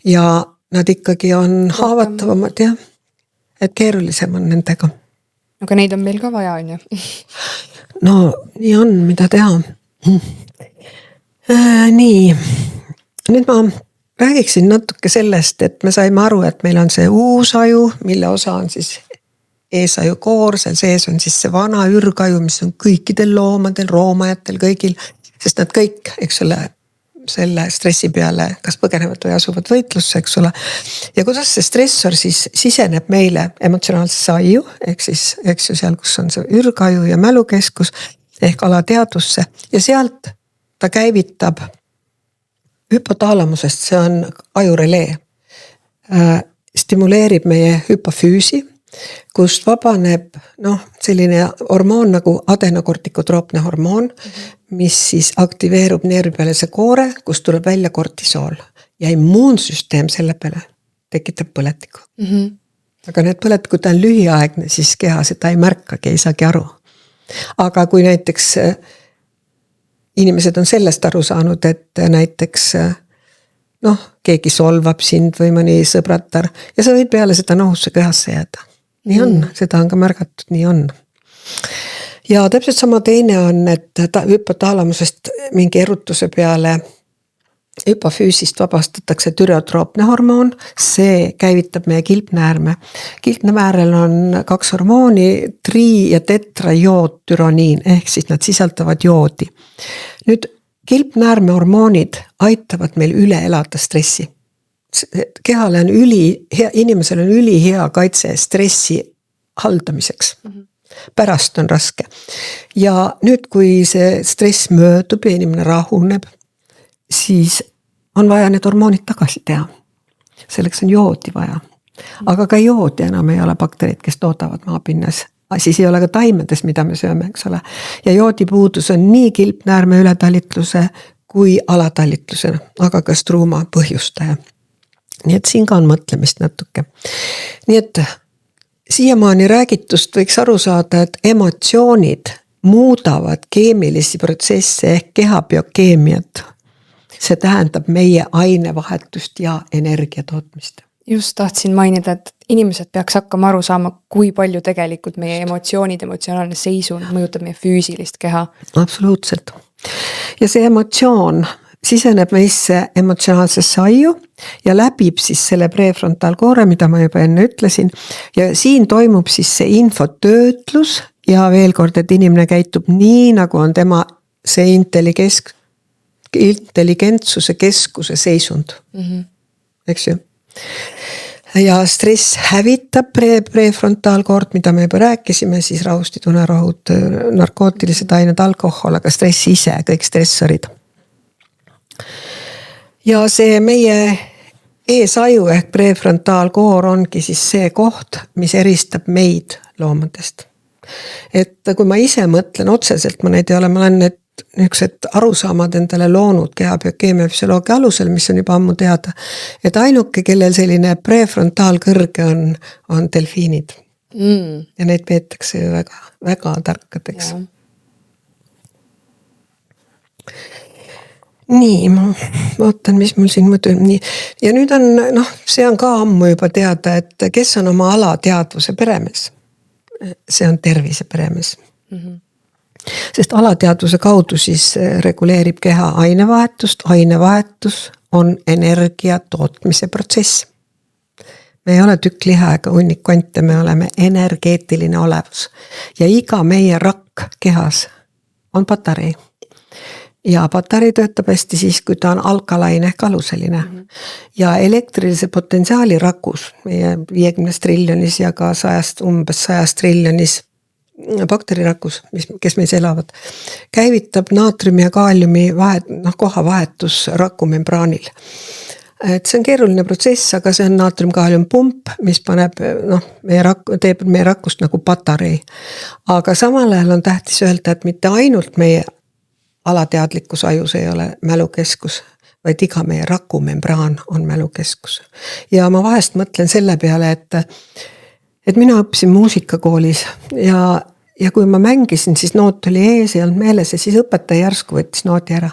Ja nad ikkagi on haavatavamad, et keerulisem on nendega. Aga neid on meil ka vaja, on ju? No, nii on, mida teha. Nii, nüüd ma räägiksin natuke sellest, et me saime aru, et meil on see uus aju, mille osa on siis eesaju koor, seal sees on siis see vana ürgaju, mis on kõikidel loomadel, roomajatel, kõigil, sest nad kõik, eks ole, selle stressi peale kas põgenevad või asuvad võitlusse, eks ole. Ja kuidas see stressor siis siseneb meile emotsionaalsesse aju, ehk siis, eks ju seal, kus on see ürgaju ja mälukeskus, ehk alateadusse ja sealt ta käivitab hüpotaalamusest, see on ajurelee, stimuleerib meie hüpofüüsi, kust vabaneb selline hormoon nagu adenokortikotroopne hormoon, mis siis aktiveerub neervipälise koore, kust tuleb välja kortisool ja immuunsüsteem selle peale tekitab põletiku. Aga need põletikud on lühiaegne, siis keha seda ei märkagi, ei saagi aru. Aga kui näiteks inimesed on sellest aru saanud, et näiteks keegi solvab sind või mõni sõbratar ja sa võid peale seda nohusse kehasse jääda. Nii on, seda on ka märgatud, nii on. Ja täpselt sama teine on, et hüpotaalamusest mingi erutuse peale hüpofüüsist vabastatakse türotroopne hormoon, see käivitab meie kilpnäärme. Kilpnäärmel on 2 hormooni, tri- ja tetrajoodtüroniin, ehk siis nad sisaldavad joodi. Nüüd kilpnäärme hormoonid aitavad meil üle elada stressi. Kehale on inimesel on ülihea kaitse stressi haldamiseks. Pärast on raske. Ja nüüd, kui see stress möödub ja inimene rahuneb, siis on vaja need hormoonid tagasi teha. Selleks on joodi vaja. Aga ka joodi enam ei ole bakterid, kes toodavad maapinnas. Siis ei ole ka taimedes, mida me sööme, eks ole. Ja joodipuudus on nii kilpnäärme ületalitluse kui alatalitluse, aga ka struuma põhjustaja. Nii et siin ka on mõtlemist natuke. Nii et siiamaani räägitust võiks aru saada, et emotsioonid muudavad keemilisi protsesse ehk keha biokeemiat. See tähendab meie ainevahetust ja energia tootmist. Just tahtsin mainida, et inimesed peaks hakkama aru saama, kui palju tegelikult meie emotsioonid, emotsionaalne seisund mõjutab meie füüsilist keha. Absoluutselt. Ja see emotsioon siseneb meisse emotsionaalsesse aiu ja läbib siis selle prefrontaalkoore, mida ma juba enne ütlesin. Ja siin toimub siis see infotöötlus ja veel kord, et inimene käitub nii, nagu on tema see intelligentsuse keskuse seisund. Eks ju? Ja stress hävitab prefrontaalkoort, mida me juba rääkisime, siis rahustid, unerohud, narkootilised ained, alkohol, aga stress ise, kõik stressorid. Ja see meie eesaju ehk prefrontaalkoor ongi siis see koht, mis eristab meid loomadest. Et kui ma ise mõtlen otseselt, ma neid ei ole, ma olen need niisugused arusaamad endale loonud keha biokeemia füsioloogia alusel, mis on juba ammu teada, et ainuke, kellel selline prefrontaal kõrge on delfiinid. Ja neid peetakse ju väga, väga tarkadeks. Ja. Nii, ma vaatan, mis mul siin muidu nii. Ja nüüd on, see on ka ammu juba teada, et kes on oma alateadvuse peremees. See on tervise peremees. Sest alateadvuse kaudu siis reguleerib keha ainevahetust. Ainevahetus on energia tootmise protsess. Me ei ole tükk liha ega hunnik kvante, me oleme energeetiline olevus. Ja iga meie rakk kehas on patarei. Ja patarei töötab hästi siis, kui ta on alkalaine ehk aluseline. Ja elektrilise potentsiaali rakus, meie 50 triljonis ja ka umbes 100 triljonis bakterirakus, kes meis elavad, käivitab naatriumi ja kaaliumi kohavahetus rakumembraanil. Et see on keeruline protsess, aga see on naatrium-kaalium pump, mis paneb, teeb meie rakust nagu patarei. Aga samal ajal on tähtis öelda, et mitte ainult meie alateadlikkus ajus ei ole mälukeskus, vaid iga meie rakumembraan on mälukeskus. Ja ma vahest mõtlen selle peale, et mina õppisin muusikakoolis ja kui ma mängisin, siis noot oli ees ja olnud meeles ja siis õpetaja järsku võttis nooti ära.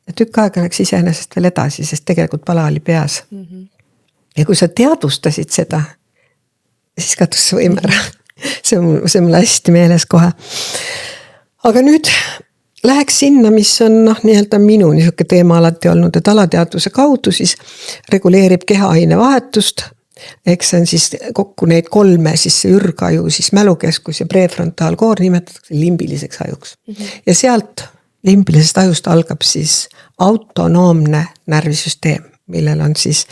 Ja tükk aega läks iseenesest veel edasi, sest tegelikult pala oli peas. Ja kui sa teadvustasid seda, siis kadus see võim ära. See on mul hästi meeles kohe. Aga nüüd läheks sinna, mis on nii-öelda minu niisugune teema alati olnud, et alateadvuse kaudu siis reguleerib keha ainevahetust. Eks see on siis kokku neid kolme, siis see ürgaju, siis mälukeskus ja prefrontaalkoor nimetatakse limbiliseks ajuks. Ja sealt limbilisest ajust algab siis autonoomne närvisüsteem, millel on siis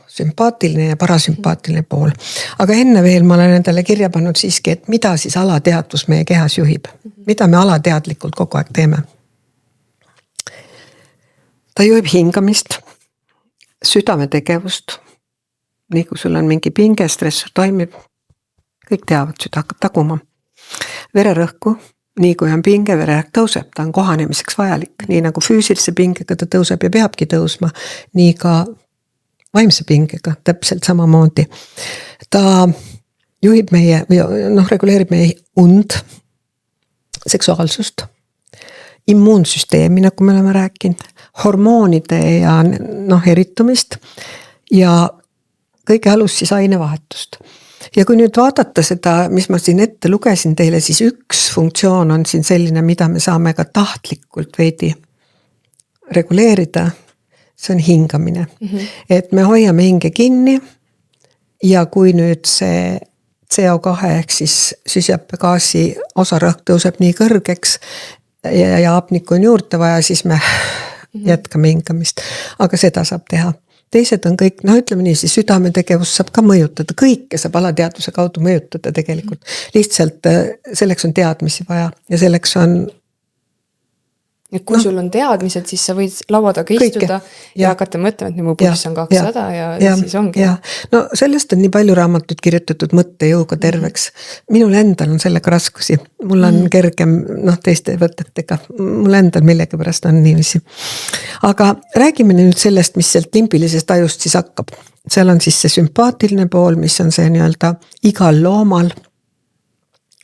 sümpaatiline ja parasümpaatiline pool. Aga enne veel ma olen endale kirja pannud siiski, et mida siis alateadvus meie kehas juhib. Mida me alateadlikult kogu aeg teeme. Ta juhib hingamist, südametegevust. Nii kui sul on mingi pinge, stressor toimib, kõik teavad, süda hakkab taguma. Vererõhku, nii kui on pinge, vererõhk tõuseb, ta on kohanemiseks vajalik. Nii nagu füüsilise pingega ta tõuseb ja peabki tõusma, nii ka vaimse pingega, täpselt samamoodi. Ta juhib meie, reguleerib meie und, seksuaalsust, immuunsüsteemi, nagu me oleme rääkinud, hormoonide ja eritumist ja kõige alus siis ainevahetust. Ja kui nüüd vaadata seda, mis ma siin ette lugesin teile, siis üks funktsioon on siin selline, mida me saame ka tahtlikult veidi reguleerida, see on hingamine. Et me hoiame hinge kinni ja kui nüüd see CO2 ehk siis süsihappegaasi osarõhk tõuseb nii kõrgeks ja hapnikku on juurde vaja, siis me jätkame hingamist. Aga seda saab teha. Teised on kõik, ütleme nii, siis südametegevus saab ka mõjutada, kõike saab alateadvuse kaudu mõjutada tegelikult. Lihtsalt selleks on teadmisi vaja ja selleks on Ja kui sul on teadmised, siis sa võid laua taga istuda ja hakata mõtlema, et mu pulss on 200 ja siis ongi. No sellest on nii palju raamatuid kirjutatud mõttejõuga terveks. Minul endal on sellega raskusi. Mul on kergem teiste võtetega. Mul endal millegi pärast on niiviisi. Aga räägime nüüd sellest, mis sealt limbilisest ajust siis hakkab. Seal on siis see sümpaatiline pool, mis on see nii-öelda igal loomal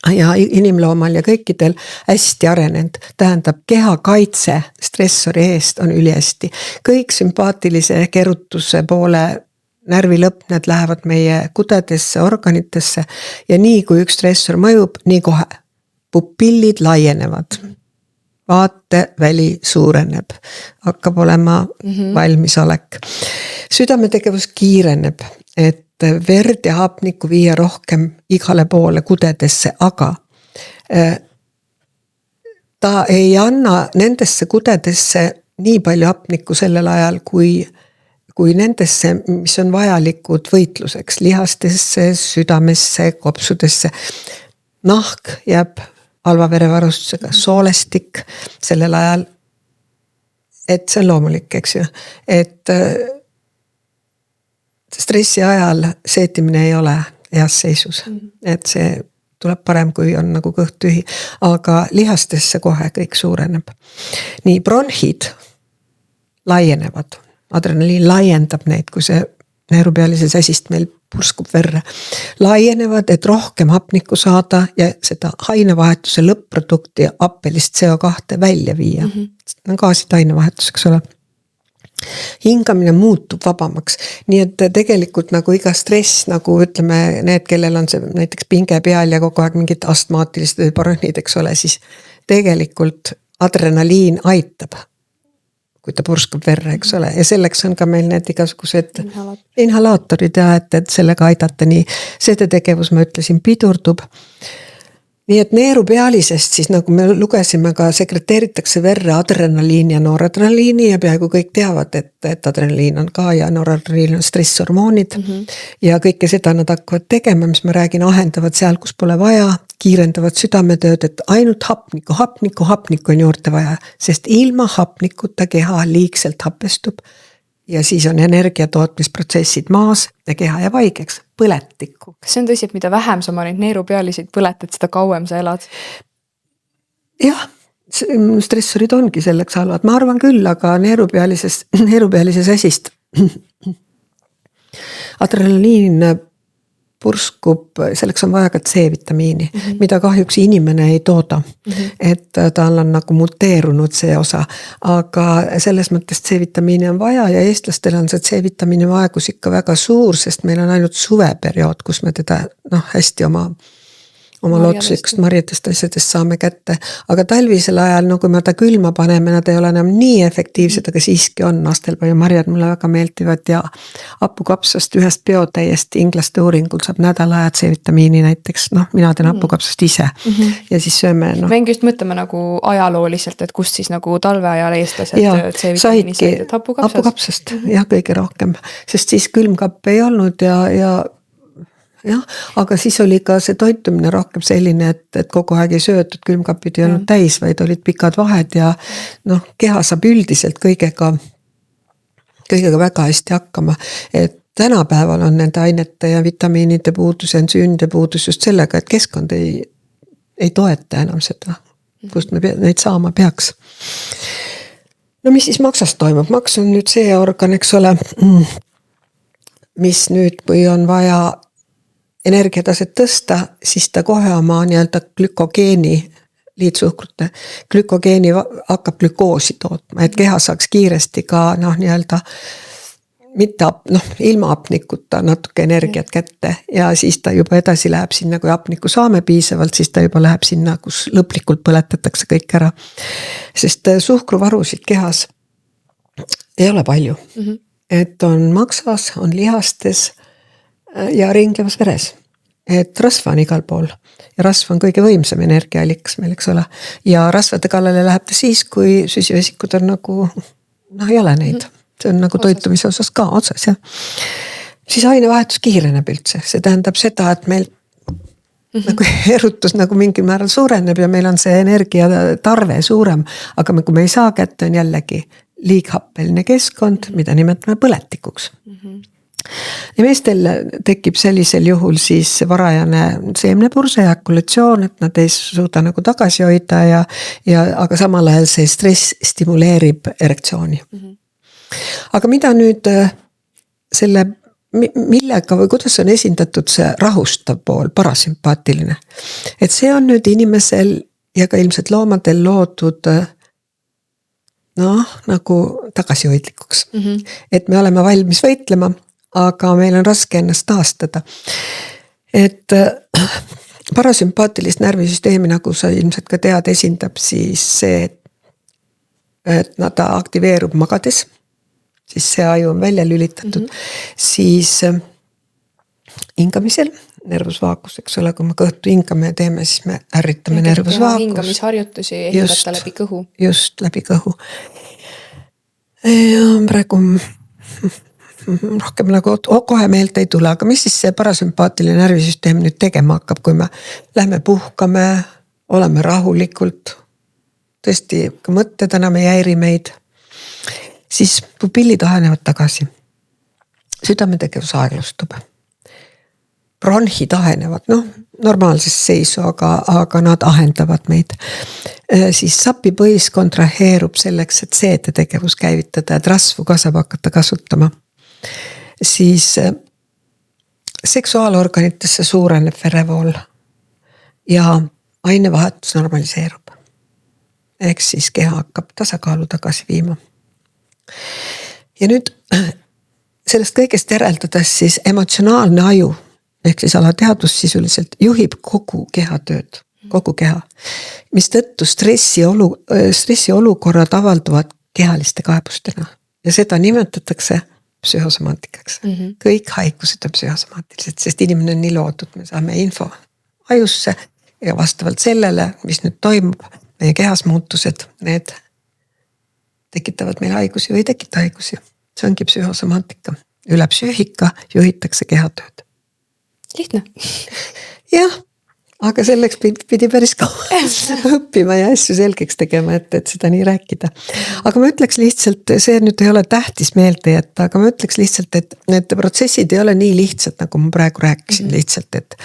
ja inimloomal ja kõikidel hästi arenenud, tähendab kehakaitse stressori eest on ülihästi. Kõik sümpaatilise kerutuse poole närvilõpned lähevad meie kudedesse, organitesse ja nii kui üks stressor mõjub, nii kohe pupillid laienevad. Vaateväli suureneb, hakkab olema valmisolek. Südametegevus kiireneb, et verd ja hapnikku viia rohkem igale poole kudedesse, aga ta ei anna nendesse kudedesse nii palju hapnikku sellel ajal, kui nendesse, mis on vajalikud võitluseks, lihastesse, südamesse, kopsudesse. Nahk jääb halva verevarustusega, soolestik sellel ajal, et see on loomulik, eks ju, et stressi ajal seetimine ei ole heas seisus, et see tuleb parem, kui on nagu kõht tühi, aga lihastesse kohe kõik suureneb. Nii bronhid laienevad, adrenaliin laiendab neid, kui see neerupealise säsist meil purskub verre. Laienevad, et rohkem hapnikku saada ja seda ainevahetuse lõpp-produkti appelist CO2 välja viia. On gaasid ainevahetus, eks ole. Hingamine muutub vabamaks, nii et tegelikult nagu iga stress, nagu ütleme need, kellel on see näiteks pinge peal ja kogu aeg mingid astmaatilised või bronhid, eks ole, siis tegelikult adrenaliin aitab, kui ta purskab verre, eks ole, ja selleks on ka meil need igasugused inhalaatorid ja et sellega aidata nii seedetegevus, ma ütlesin, pidurdub. Nii et neerupealisest siis nagu me lugesime ka sekreteeritakse verre adrenaliini ja nooradrenaliini ja peaaegu kõik teavad, et adrenaliin on ka ja nooradrenaliin on stresshormoonid ja kõike seda nad hakkavad tegema, mis ma räägin, ahendavad seal, kus pole vaja, kiirendavad südametööd, et ainult hapnikku on juurde vaja, sest ilma hapnikuta keha liigselt hapestub ja siis on energiatootmisprotsessid maas ja keha jääb haigeks, põletikku. Kas see on tõsi, et mida vähem sa oma neid neerupealiseid põletad, seda kauem sa elad? Jah, stressorid ongi selleks halvad, ma arvan küll, aga neerupealise säsist adrenaliin purskub, selleks on vaja ka C-vitamiini, mida kahjuks inimene ei tooda, et tal on nagu muteerunud see osa, aga selles mõttes C-vitamiini on vaja ja eestlastel on see C-vitamiini vaegus ikka väga suur, sest meil on ainult suveperiood, kus me teda hästi oma lootuslikust marjadest asjadest saame kätte, aga talvisel ajal, no kui me ta külma paneme, nad ei ole enam nii efektiivsed, aga siiski on astelpaiu marjad, mulle väga meeldivad ja hapukapsast ühest biotäiesti inglaste uuringul saab nädal aja C-vitamiini näiteks, mina teen hapukapsast ise ja siis sööme. Me engi just mõtleme nagu ajalooliselt, et kust siis nagu talveajal eestlased C-vitamiini said, et hapukapsast jah, kõige rohkem, sest siis külmkapp ei olnud ja aga siis oli ka see toitumine rohkem selline, et kogu aeg ei söötud, külmkapid ei olnud täis, vaid olid pikad vahed ja keha saab üldiselt kõigega väga hästi hakkama, et tänapäeval on nende ainete ja vitamiinide puudus ja ensüümide puudus just sellega, et keskkond ei toeta enam seda, kust me neid saama peaks. No mis siis maksast toimub? Maks on nüüd see organ, eks ole, mis nüüd, kui on vaja energiataset tõsta, siis ta kohe oma nii-öelda glükogeeni, liitsuhkrute, glükogeeni hakkab glükoosi tootma, et keha saaks kiiresti ka nii-öelda mitte ilma hapnikuta natuke energiat kätte ja siis ta juba edasi läheb sinna, kui hapnikku saame piisavalt, siis ta juba läheb sinna, kus lõplikult põletatakse kõik ära. Sest suhkruvarusid kehas ei ole palju, et on maksas, on lihastes ja ringlevas veres, et rasva on igal pool ja rasv on kõige võimsam energiaalikas meil, eks ole, ja rasvade kallale läheb ta siis, kui süsivesikud on nagu, ei ole neid, see on nagu toitumise osas ka otsas, jah. Siis ainevahetus kiireneb üldse, see tähendab seda, et meil nagu erutus nagu mingil määral suureneb ja meil on see energiatarve suurem, aga kui me ei saa kätte, on jällegi liighappeline keskkond, mida nimetame põletikuks. Ja meestel tekib sellisel juhul siis varajane seemnepurse ejakulatsioon, et nad ei suuda nagu tagasi hoida aga samal ajal see stress stimuleerib erektsiooni. Aga mida nüüd selle millega või kuidas on esindatud see rahustav pool, parasümpaatiline. Et see on nüüd inimesel ja ka ilmselt loomadel loodud nagu tagasihoidlikuks. Et me oleme valmis võitlema, aga meil on raske ennast taastada. Et parasümpaatilist närvisüsteemi, nagu sa ilmselt ka tead, esindab siis see, et ta aktiveerub magades, siis see aju on välja lülitatud, siis hingamisel, nervusvaakus, eks ole, kui me kõhtu hingame ja teeme, siis me ärritame nervusvaakus. Hingamisharjutusi ehindata läbi kõhu. Just, läbi kõhu. Ja praegu rohkem nagu kohe meelt ei tule, aga mis siis see parasümpaatiline närvisüsteem nüüd tegema hakkab, kui me lähme puhkame, oleme rahulikult, tõesti ka mõtted enam ei häiri meid, siis pupillid ahenevad tagasi. Südametegevus aeglustub. Bronhid ahenevad, normaalses seisu, aga nad ahendavad meid. Siis sapipõis kontraheerub selleks, et seedetegevus käivitada, et rasvu ka saab hakata kasutama. Siis seksuaalorganitesse suureneb verevool ja ainevahetus normaliseerub. Ehk siis keha hakkab tasakaalu tagasi viima. Ja nüüd sellest kõigest järeldades siis emotsionaalne aju, ehk siis alateadvus sisuliselt juhib kogu keha tööd, kogu keha. Mis tõttu stressi olukorrad avalduvad kehaliste kaebustena ja seda nimetatakse psühhosomaatikaks. Kõik haigused on psühhosomaatilised, sest inimene on nii loodud, me saame info ajusse ja vastavalt sellele, mis nüüd toimub, meie kehas muutused, need tekitavad meil haigusi või ei tekita haigusi. See ongi psühhosomaatika. Üle psüühika juhitakse kehatööd. Lihtne. Jah, aga selleks pidi päris kaua õppima ja asju selgeks tegema, et seda nii rääkida. Aga ma ütleks lihtsalt, see nüüd ei ole tähtis meelde jätta, aga ma ütleks lihtsalt, et need protsessid ei ole nii lihtsad, nagu ma praegu rääkisin lihtsalt, et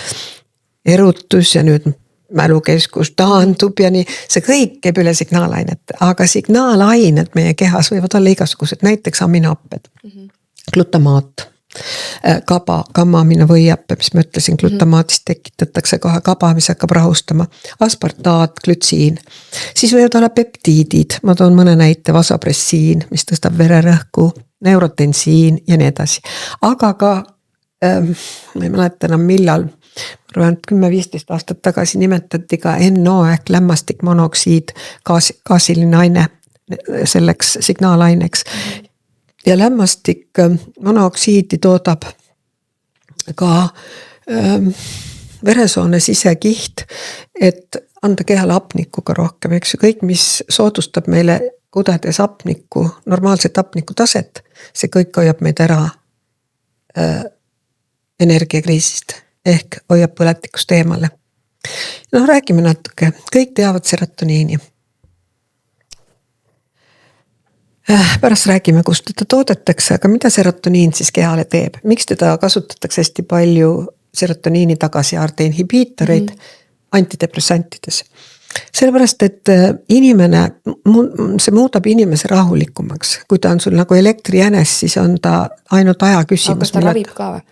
erutus ja nüüd mälukeskus taandub ja nii, see kõik käib üle signaalainet, aga signaalained meie kehas võivad olla igasugused, näiteks aminohapped, glutamaat, gamma-amino võiappe, mis ma ütlesin, glutamaatist tekitatakse kohe kaba, mis hakkab rahustama, aspartaat, glütsiin, siis võivad olla peptiidid, ma toon mõne näite, vasopressiin, mis tõstab vererõhku, neurotensiin ja nii edasi, aga ka ma ei mäleta enam millal, 10-15 aastat tagasi nimetati ka NO ehk lämmastikmonoksiid, gaasiline aine selleks signaalaineks. Ja lämmastik monoksiidi toodab ka veresoone sisekiht, et anda kehale hapnikuga rohkem, eks ju, kõik, mis soodustab meile kudades hapniku, normaalset hapniku taset, see kõik hoiab meid ära energiakriisist. Ehk hoiab põletikust eemale. Räägime natuke, kõik teavad serotoniini. Pärast räägime, kust teda toodetakse, aga mida serotoniin siis kehale teeb? Miks teda kasutatakse hästi palju serotoniini tagasiaarde inhibiitoreid antidepressantides? Sellepärast, et inimene, see muudab inimese rahulikumaks. Kui ta on sul nagu elektrijänes, siis on ta ainult aja küsimus. Aga kas ta ravib ka või?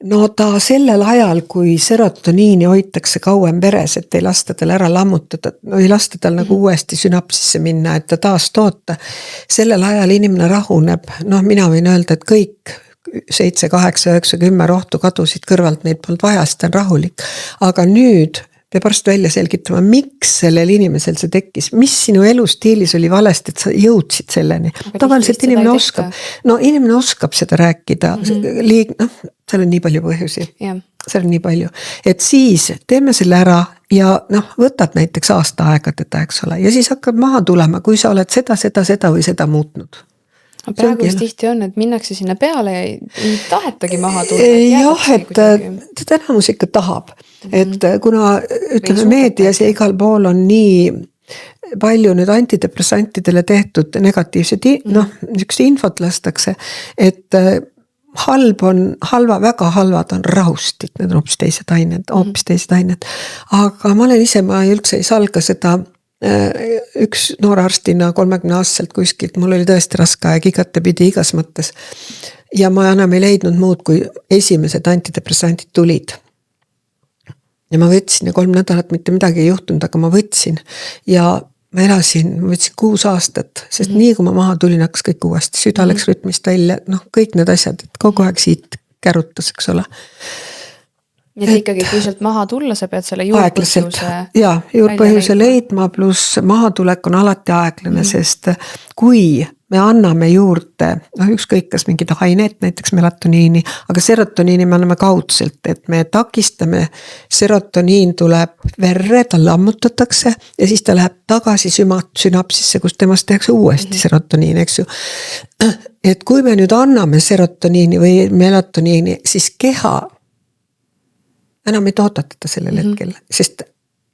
No ta sellel ajal, kui serotoniini hoitakse kauem veres, et ei lasta tal ära lammutada, ei lasta tal nagu uuesti sünapsisse minna, et ta taas toota. Sellel ajal inimene rahuneb, mina võin öelda, et kõik 7, 8, 9, 10 rohtu kadusid kõrvalt, neid polnud vaja, sest ta on rahulik. Aga nüüd peab arst välja selgitama, miks sellel inimesel see tekkis, mis sinu elustiilis oli valesti, et sa jõudsid selleni. Tavaliselt inimene oskab, inimene oskab seda rääkida, seal on nii palju põhjusi, seal on nii palju, et siis teeme selle ära ja võtad näiteks aasta aega teda, eks ole, ja siis hakkab maha tulema, kui sa oled seda või seda muutnud. Praegu tihti on, et minnakse sinna peale ja ei tahetagi maha tulla. Jah, et teda enamus ikka tahab, et kuna ütleme meedias ja igal pool on nii palju nüüd antidepressantidele tehtud negatiivsed, niisugust infot lastakse, et väga halvad on rahustid, need on hoopis teised ained, aga ma olen ise, ma üldse ei salga seda üks noorarstina 30-aastaselt kuskilt, mul oli tõesti raske aeg igatepidi igas mõttes. Ja ma enam ei leidnud muud, kui esimesed antidepressantid tulid. Ja ma võtsin ja 3 nädalat mitte midagi ei juhtunud, aga ma võtsin. Ja ma võtsin 6 aastat, sest nii kui ma maha tulin, hakkas kõik uuesti. Süda läks rütmist välja, kõik need asjad, et kogu aeg siit kärutas, eks ole. Nii et ikkagi, kui sealt maha tulla, sa pead selle juurpõhjuse... Jaa, juurpõhjuse leidma, pluss mahatulek on alati aeglane, sest kui me anname juurde, ükskõik kas mingid aineed, näiteks melatoniini, aga serotoniini me anname kaudselt, et me takistame, serotoniin tuleb verre, ta lammutatakse ja siis ta läheb tagasi sünapsisse, kus temast tehakse uuesti serotoniin, eks ju. Et kui me nüüd anname serotoniini või melatoniini, siis keha enam ei toodata sellel hetkel, sest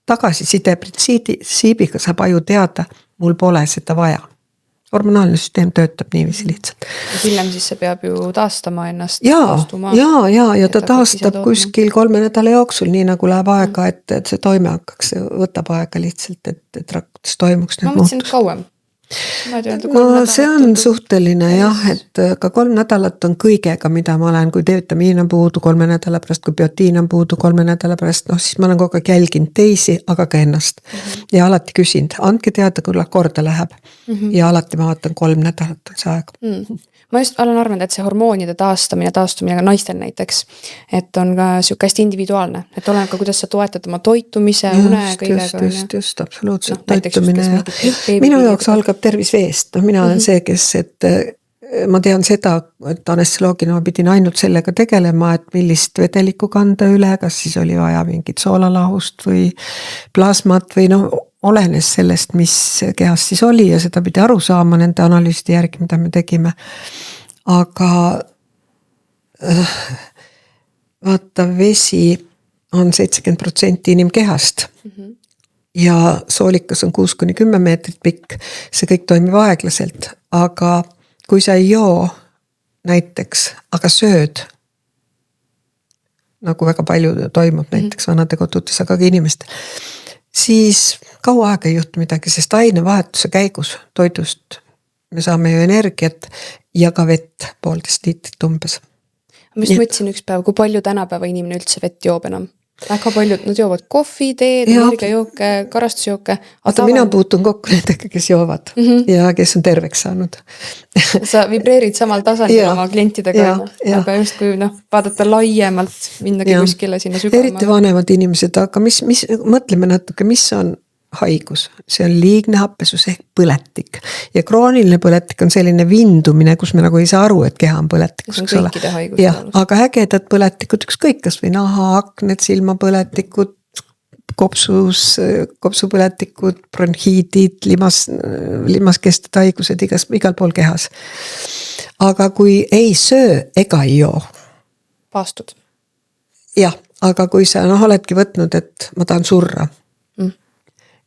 tagasiside printsiibiga saab aju teada, mul pole seda vaja. Hormonaalne süsteem töötab niiviisi lihtsalt. Ja hiljem siis see peab ju taastama ennast. Ja ta taastab kuskil 3 nädala jooksul, nii nagu läheb aega, et see toime hakkaks, võtab aega lihtsalt, et rakkudes toimuks. Ma mõtlesin, et kauem. No see on suhteline jah, et ka 3 nädalat on kõigega, mida ma olen, kui D-vitamiin on puudu 3 nädala pärast, kui biotiin on puudu 3 nädala pärast, siis ma olen kogu aeg jälginud teisi, aga ka ennast. Ja alati küsinud, andke teada, kui korda läheb. Ja alati ma vaatan 3 nädalat on see aeg. Ma just olen arvanud, et see hormoonide taastumine ka naistel näiteks, et on ka sihukest individuaalne, et oleneb ka, kuidas sa toetad oma toitumise, une kõigega. Just, absoluutselt toitumine. Minu jaoks algab tervis veest. Mina olen see, kes, et ma tean seda, et anestesioloogina ma pidin ainult sellega tegelema, et millist vedelikku kanda üle, kas siis oli vaja mingit soolalahust või plasmat või olenes sellest, mis kehas siis oli ja seda pidi aru saama nende analüüside järgi, mida me tegime. Aga vaata, vesi on 70% inimkehast ja soolikas on 6-10 meetrit pikk. See kõik toimib aeglaselt, aga kui sa ei joo näiteks, aga sööd, nagu väga palju toimub näiteks vanade kodudes, aga ka inimestel, siis kaua aega ei juhtu midagi, sest ainevahetuse käigus toidust me saame ju energiat ja ka vett 1,5 liitrit umbes. Ma just mõtlesin üks päev, kui palju tänapäeva inimene üldse vett joob enam. Väga paljud, nad joovad kohvi, teed, energiajooke, karastusjooke. Aga mina puutun kokku nendega, kes joovad ja kes on terveks saanud. Sa vibreerid samal tasandil oma klientidega, aga just kui vaadata laiemalt minnagi kuskile sinna sügama. Eriti vanemad inimesed, aga mõtleme natuke, mis on haigus. See on liigne happesus ehk põletik. Ja krooniline põletik on selline vindumine, kus me nagu ei saa aru, et keha on põletikus. See on kõikide haigus. Aga ägedad põletikud, ükskõik kas või naha, akned, silmapõletikud, kopsupõletikud, bronhiidid, limaskested haigused igal pool kehas. Aga kui ei söö ega ei joo. Paastud. Jah, aga kui sa oledki võtnud, et ma tahan surra,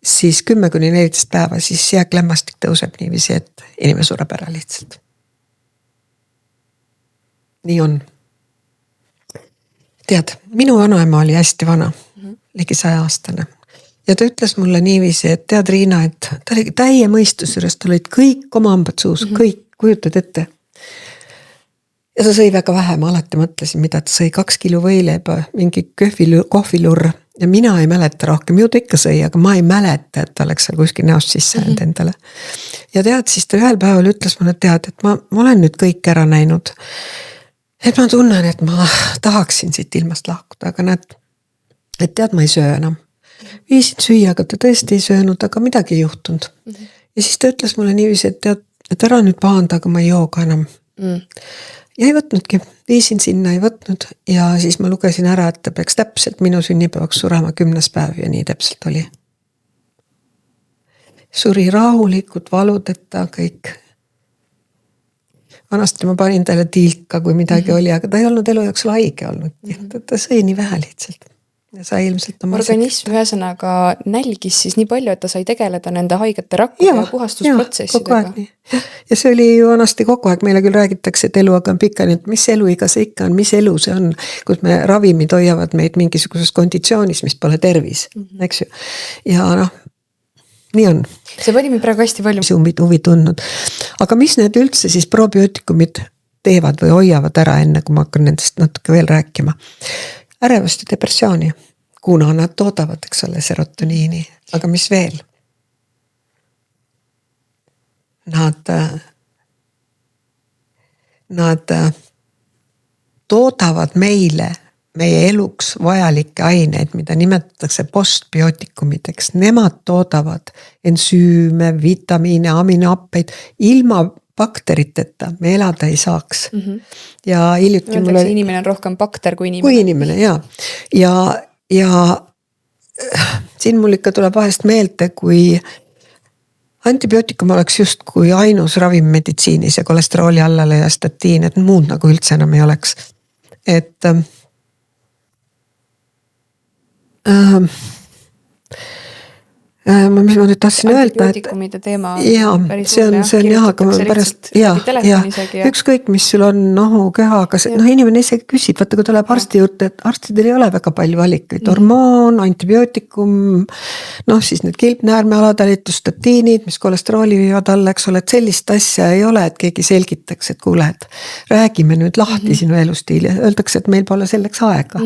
siis 10-14 päeva, siis jääklämmastik tõuseb niiviisi, et inimene sureb ära lihtsalt. Nii on. Tead, minu vanaema oli hästi vana, ligi 100-aastane. Ja ta ütles mulle niiviisi, et tead Riina, et ta oli täie mõistus juures, ta olid kõik oma hambad suus, kõik, kujutad ette. Ja ta sõi väga vähe, ma alati mõtlesin, mida ta sõi 2 kilo võileiba, mingi kohvilurr. Ja mina ei mäleta rohkem, ju ta ikka sõi, aga ma ei mäleta, et ta oleks seal kuskil näost sisse endale. Ja tead, siis ta ühel päeval ütles mulle, tead, et ma olen nüüd kõik ära näinud. Et ma tunnen, et ma tahaksin siit ilmast lahkuda, aga näed, et tead, ma ei söö enam. Viisin süüa, aga ta tõesti ei söönud, aga midagi ei juhtunud. Ja siis ta ütles mulle niiviisi, et tead, et ära nüüd pahanda, aga ma ei joo ka enam. Ja ei võtnudki, viisin sinna, ei võtnud ja siis ma lugesin ära, et ta peaks täpselt minu sünnipäevaks surema 10. päev ja nii täpselt oli. Suri rahulikult, valudeta kõik. Vanasti ma panin talle tilka, kui midagi oli, aga ta ei olnud elu jooksul haige olnud. Ta sõi nii vähe lihtsalt. Ja sai ilmselt organism ühesõnaga nälgis siis nii palju, et ta sai tegeleda nende haigete rakkude ja puhastusprotsessidega. Ja see oli ju vanasti kogu aeg, meile küll räägitakse, et elu aga on pika, nii et mis eluiga see ikka on, mis elu see on, kus me ravimid hoiavad meid mingisuguses konditsioonis, mis pole tervis, eks ju. Ja nii on. see pani mind praegu hästi palju. Huvi tundnud. Aga mis need üldse siis probiootikumid teevad või hoiavad ära, enne kui ma hakkan nendest natuke veel rääkima? Ärevust ja depressiooni, kuna nad toodavad, eks ole, serotoniini. Aga mis veel? Nad toodavad meile meie eluks vajalikke aineid, mida nimetatakse postbiootikumideks. Nemad toodavad ensüüme, vitamiine, aminohappeid. Ilma bakteriteta me elada ei saaks. Ja hiljuti mul oli... inimene on rohkem bakter kui inimene. Kui inimene, jaa. Ja siin mul ikka tuleb vahest meelde, kui antibiootikum oleks just kui ainus ravim meditsiinis ja kolesterooli allale ja statiin, et muud nagu üldse enam ei oleks. Et mis ma nüüd tahtsin öelda, et antibiootikumide teema jaa, see on jah, aga pärast ükskõik, mis sul on keha, aga inimene ise küsib, vaata kui tuleb arsti juurde, et arstidel ei ole väga palju valikuid, hormoon, antibiootikum, siis need kilpnäärme alatalitus, statiinid, mis kolesterooli viivad alla, eks ole, et sellist asja ei ole, et keegi selgitaks, et kuule, et räägime nüüd lahti sinu elustiili, öeldakse, et meil pole selleks aega.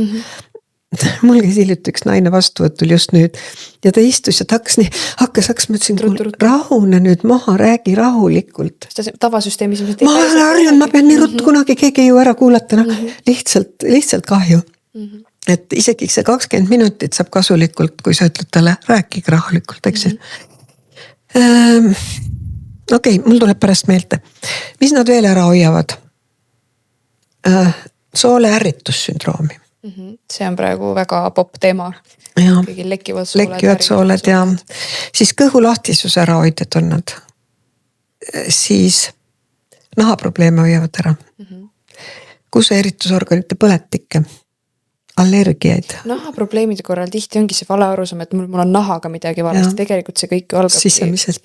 Mul käis hiljuti üks naine vastuvõtul just nüüd ja ta istus ja ta hakkas, ma ütlesin, rahune nüüd maha, räägi rahulikult. Tavasüsteemis ma olen harjunud, ma pean nii ruttu, kunagi keegi ei ju ära kuulata, lihtsalt kahju. Et isegi see 20 minutit saab kasulikult, kui sa ütled talle, rääkige rahulikult, eks ju. Okei, mul tuleb pärast meelde. Mis nad veel ära hoiavad? Soole ärritussündroomi. See on praegu väga popp teema. Lekkivad sooled ja siis kõhulahtisuse ära hoidjad on nad. Siis nahaprobleeme hoiavad ära. Kuse eritusorganite põletikke, allergiaid. Nahaprobleemide korral tihti ongi see vale arusam, et mul on nahaga midagi valesti. Tegelikult see kõik algab sisemiselt.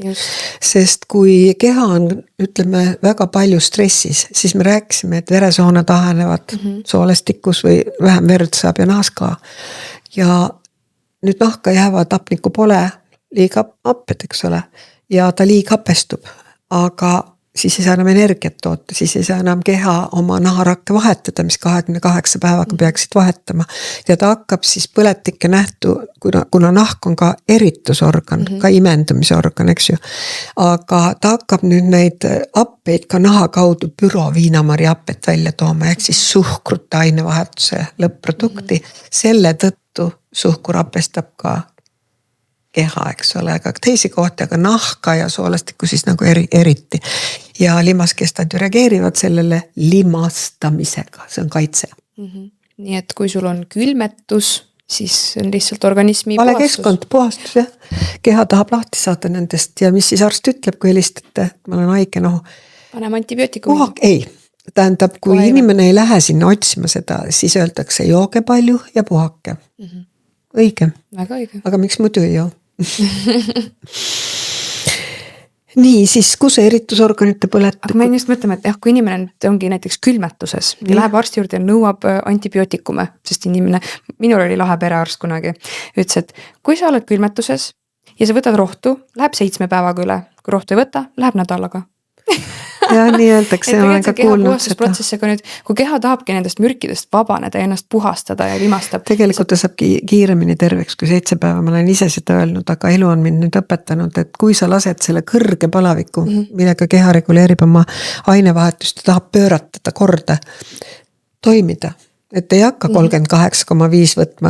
Sest kui keha on, ütleme, väga palju stressis, siis me rääkisime, et veresooned ahenevad soolestikus või vähem verd saab ja nahas ka. Ja nüüd nahka jäävad hapnikku pole liiga happed, eks ole, ja ta liig hapestub, aga siis ei saa enam energiat toota, siis ei saa enam keha oma naharakke vahetada, mis 28 päevaga peaksid vahetama. Ja ta hakkab siis põletikke nähtu, kuna nahk on ka eritusorgan, ka imendumisorgan, eks ju. Aga ta hakkab nüüd neid happeid ka naha kaudu püroviinamari happet välja tooma, ehk siis suhkrute ainevahetuse lõpp-produkti. Selle tõttu suhkur hapestab ka keha, eks ole, aga teisi kohti, aga nahka ja soolestikku siis nagu eriti. Ja limaskestad ju reageerivad sellele limastamisega, see on kaitse. Nii et kui sul on külmetus, siis on lihtsalt organismi vale keskkond, puhastus, jah. Keha tahab lahti saada nendest ja mis siis arst ütleb, kui helistate, ma olen haige, paneme antibiootikumi. Ei, tähendab, kui inimene ei lähe sinna otsima seda, siis öeldakse jooge palju ja puhake. Õige. Väga õige. Aga miks muidu ei joo? Nii, siis kuse eritusorganite põletik. Aga me just mõtleme, et kui inimene ongi näiteks külmetuses ja läheb arsti juurde ja nõuab antibiootikume, sest inimene, minul oli lahe perearst kunagi, ütles, et kui sa oled külmetuses ja sa võtad rohtu, läheb 7 päevaga üle, kui rohtu ei võta, läheb nädalaga. Ja nii öeldakse, ma olen ka kuulnud seda. Nüüd, kui keha tahabki nendest mürkidest vabaneda ja ennast puhastada ja limastab. Tegelikult ta saab kiiremini terveks kui 7 päeva, ma olen ise seda öelnud, aga elu on mind nüüd õpetanud, et kui sa lased selle kõrge palaviku, millega keha reguleerib oma ainevahetust ja tahab pööratada korda, toimida. Et ei hakka 38,5 võtma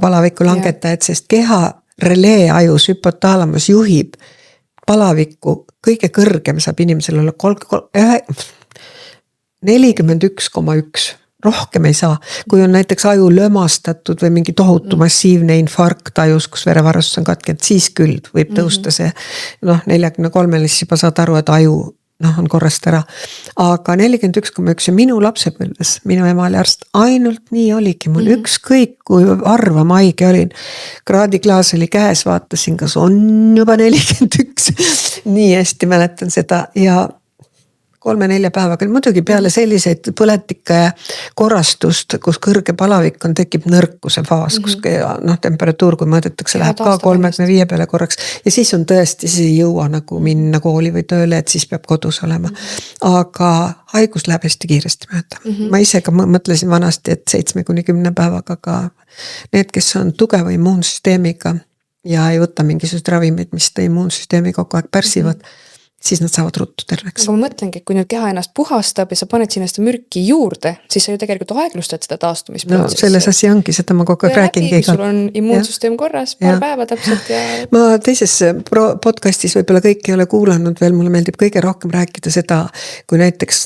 palaviku langetajad, sest keha relee ajus, hüpotaalamus juhib palavikku, kõige kõrgem saab inimesel olla 41,1, rohkem ei saa. Kui on näiteks aju lömastatud või mingi tohutu massiivne infarkt ajus, kus verevarustus on katkenud, siis küll võib tõusta see 43, siis juba saad aru, et aju on korrast ära. Aga 41,1 ja minu lapsepõlves, minu ema oli arst, ainult nii oligi mul ükskõik, kui harva ma haige olin. Kraadiklaas oli käes, vaatasin, kas on juba 41. Nii hästi mäletan seda ja 3-4 päevaga, muidugi peale selliseid põletike korrastust, kus kõrge palavik on, tekib nõrkuse faas, kus temperatuur, kui mõõdetakse, läheb ka 35 peale korraks ja siis on tõesti, siis ei jõua nagu minna kooli või tööle, et siis peab kodus olema. Aga haigus läheb hästi kiiresti mööda. Ma ise ka mõtlesin vanasti, et 7-10 päevaga, aga need, kes on tugeva immuunsüsteemiga ja ei võta mingisugused ravimid, mis ta immuunsüsteemi kogu aeg pärsivad, siis nad saavad ruttu terveks. Aga ma mõtlengi, et kui nüüd keha ennast puhastab ja sa paned sinna seda mürki juurde, siis sa ju tegelikult aeglustad seda taastumisprotsessi. No selles asi ongi, seda ma kogu aeg räägingi. Kui sul on immuunsüsteem korras, paar päeva täpselt ja... Ma teises podcastis võib-olla kõik ei ole kuulanud veel, mulle meeldib kõige rohkem rääkida seda, kui näiteks,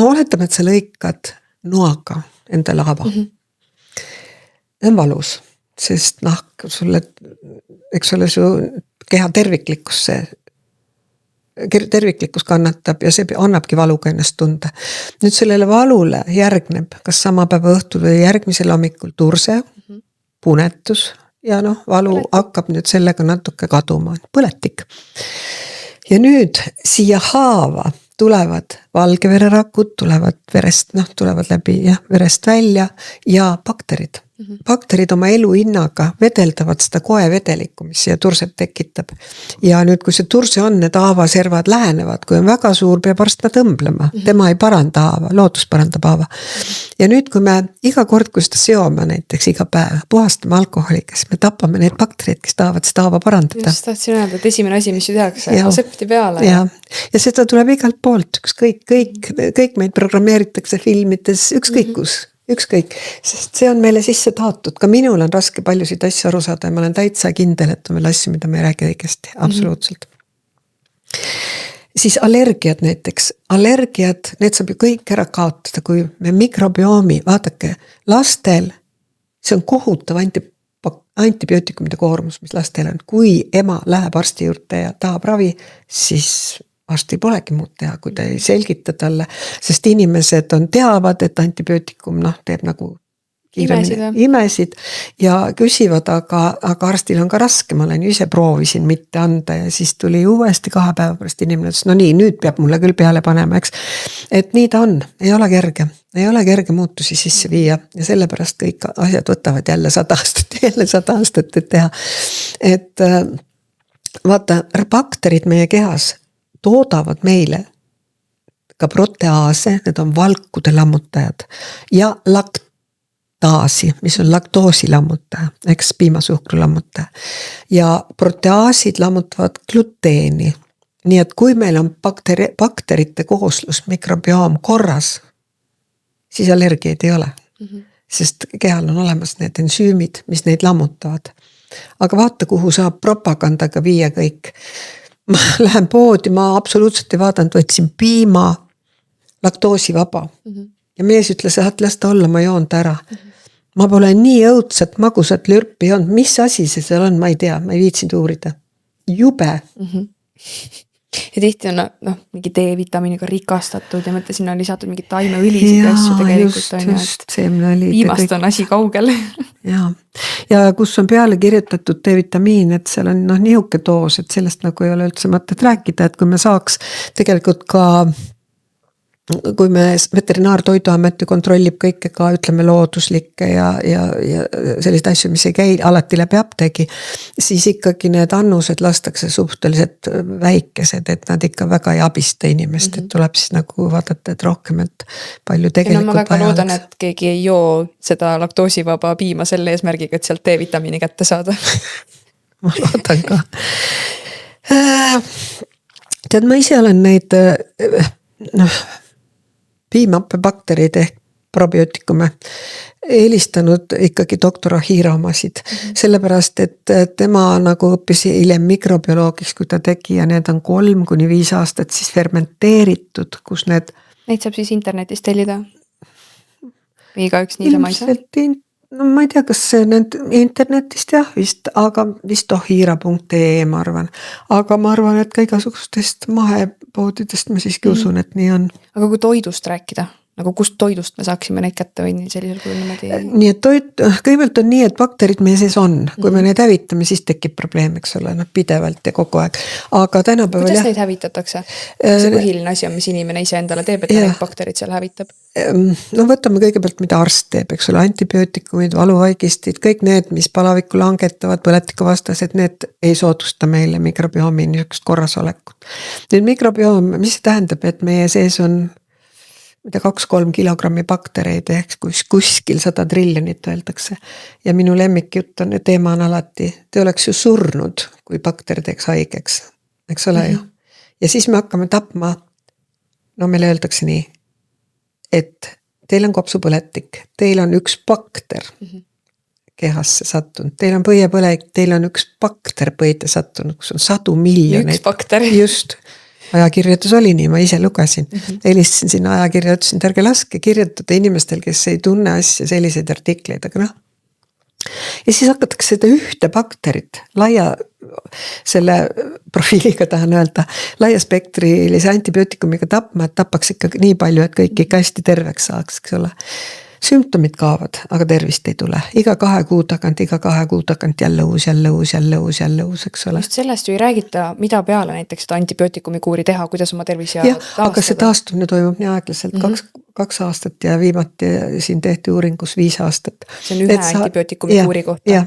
oletame, et sa lõikad noaga enda laava. On valus, sest nahk sulle, eks ole, su keha terviklikkus kannatab ja see annabki valuga ennast tunda. Nüüd sellele valule järgneb kas sama päeva õhtul või järgmisel hommikul turse, punetus ja valu hakkab nüüd sellega natuke kaduma, põletik. Ja nüüd siia haava tulevad valgevererakud, tulevad verest, tulevad läbi verest välja ja bakterid. Bakterid oma eluhinnaga vedeldavad seda koevedelikku, mis siia turset tekitab. Ja nüüd, kui see turse on, need haavaservad lähenevad, kui on väga suur, peab arst nad õmblema. Tema ei paranda haava, lootus parandab haava. Ja nüüd, kui me iga kord, kui seda seome näiteks iga päev, puhastame alkoholiga, siis me tapame need bakterid, kes tahavad seda haava parandada. Just tahtsin öelda, et esimene asi, mis ju tehakse, resepti peale. Ja seda tuleb igalt poolt, kõik meid programmeeritakse filmides, ükskõik, sest see on meile sisse taotud, ka minul on raske paljusid asju aru saada ja ma olen täitsa kindel, et on veel asju, mida me ei räägi õigesti, absoluutselt. Siis allergiad näiteks, need saab ju kõik ära kaotada, kui me mikrobiomi, vaadake, lastel, see on kohutav antibiootikumide koormus, mis lastel on, kui ema läheb arsti juurde ja tahab ravi, siis arsti polegi muud teha, kui ta ei selgita talle, sest inimesed teavad, et antibiootikum teeb nagu imesid ja küsivad, aga arstil on ka raske, ma olen ju ise proovisin mitte anda ja siis tuli uuesti 2 päeva pärast inimene, ütles, nüüd peab mulle küll peale panema, eks. Et nii ta on, ei ole kerge muutusi sisse viia ja sellepärast kõik asjad võtavad jälle 100 aastat, et teha. Et vaata, bakterid meie kehas toodavad meile ka proteaase, need on valkude lammutajad ja laktaasi, mis on laktoosi lammutaja, eks piimasuhkru lammutaja. Ja proteaasid lammutavad gluteeni. Nii et kui meil on bakterite kooslus, mikrobioom korras, siis allergiaid ei ole. Sest kehal on olemas need ensüümid, mis neid lammutavad. Aga vaata, kuhu saab propagandaga viia kõik. Ma lähen poodi, ma absoluutselt ei vaadanud, võtsin piima laktoosivaba. Ja mees ütles, et lasta olla, ma joont ära. Ma pole nii õudsat magusat lürpi joont, mis asi see seal on, ma ei tea, ma ei viitsinud uurida. Jube. Ja tihti on mingi D-vitamiiniga rikastatud ja mõtle sinna on lisatud mingi taimeõlisid ja asju tegelikult just, viimast on asi kaugel. Ja kus on peale kirjutatud D-vitamiin, et seal on nihuke doos, et sellest nagu ei ole üldse mõtet rääkida, et kui me saaks tegelikult ka, kui me veterinaartoiduamet kontrollib kõike ka, ütleme, looduslikke ja sellised asju, mis ei käi alati läbi apteegi, siis ikkagi need annused lastakse suhteliselt väikesed, et nad ikka väga ei abista inimest, et tuleb siis nagu vaadata, et rohkem, et palju tegelikult ma väga loodan, et keegi ei joo seda laktoosivaba piima selle eesmärgiga, et sealt D-vitamiini kätte saada. Ma loodan ka. Tead, ma ise olen neid piimappebakterid ehk probiootikume eelistanud ikkagi doktor Ahira omasid. Sellepärast, et tema nagu õppis hiljem mikrobioloogiks, kui ta tegi ja need on 3-5 aastat siis fermenteeritud, kus need... Neid saab siis internetis tellida? Või igaüks niisama ei saa? Ma ei tea, kas see internetist vist, aga vist ohira.ee ma arvan. Aga ma arvan, et ka igasugustest mahepoodidest ma siiski usun, et nii on. Aga kui toidust rääkida, nagu kust toidust me saaksime neid kätte või sellisel kujul niimoodi? Nii et kõigepealt on nii, et bakterid meie sees on, kui me need hävitame, siis tekib probleem, eks ole, pidevalt ja kogu aeg. Aga tänapäeval kuidas neid hävitatakse? See põhiline asi on, mis inimene ise endale teeb, et ta neid bakterid seal hävitab? No võtame kõigepealt, mida arst teeb, eks ole, antibiootikumid, valuvaigistid, kõik need, mis palavikku langetavad, põletikuvastased, need ei soodusta meile mikrobiomi niisugust korrasolekut. Nüüd mikrobioom, mis see tähendab, et meie sees on 2-3 kilogrammi baktereid ehk kuskil 100 triljonit öeldakse. Ja minu lemmikjutt on, teema on alati, te oleks ju surnud, kui bakter teeks haigeks, eks ole ju. Ja siis me hakkame tapma, no meile öeldakse nii, et teil on kopsupõletik, teil on üks bakter kehasse sattunud, teil on põiepõletik, teil on üks bakter põide sattunud, kus on 100 miljoneid. Üks bakter. Just. Ajakirjatus oli nii, ma ise lugesin. Helistasin sinna ajakirja, ütlesin, et ärge laske kirjutada inimestel, kes ei tunne asja selliseid artikleid, aga noh. Ja siis hakatakse seda ühte bakterit, laia selle profiiliga tahan öelda, laia spektrilise antibiootikumiga tapma, et tapaks ikka nii palju, et kõik ikka hästi terveks saaks, eks ole. Sümptomid kaovad, aga tervist ei tule. Iga 2 kuu tagant jälle uus, eks ole. Just sellest ju ei räägita, mida peale näiteks seda antibiootikumi kuuri teha, kuidas oma tervis ja aga see taastumine toimub nii aeglaselt 2 aastat ja viimati siin tehti uuringus 5 aastat. See on ühe antibiootikumi kuuri kohta.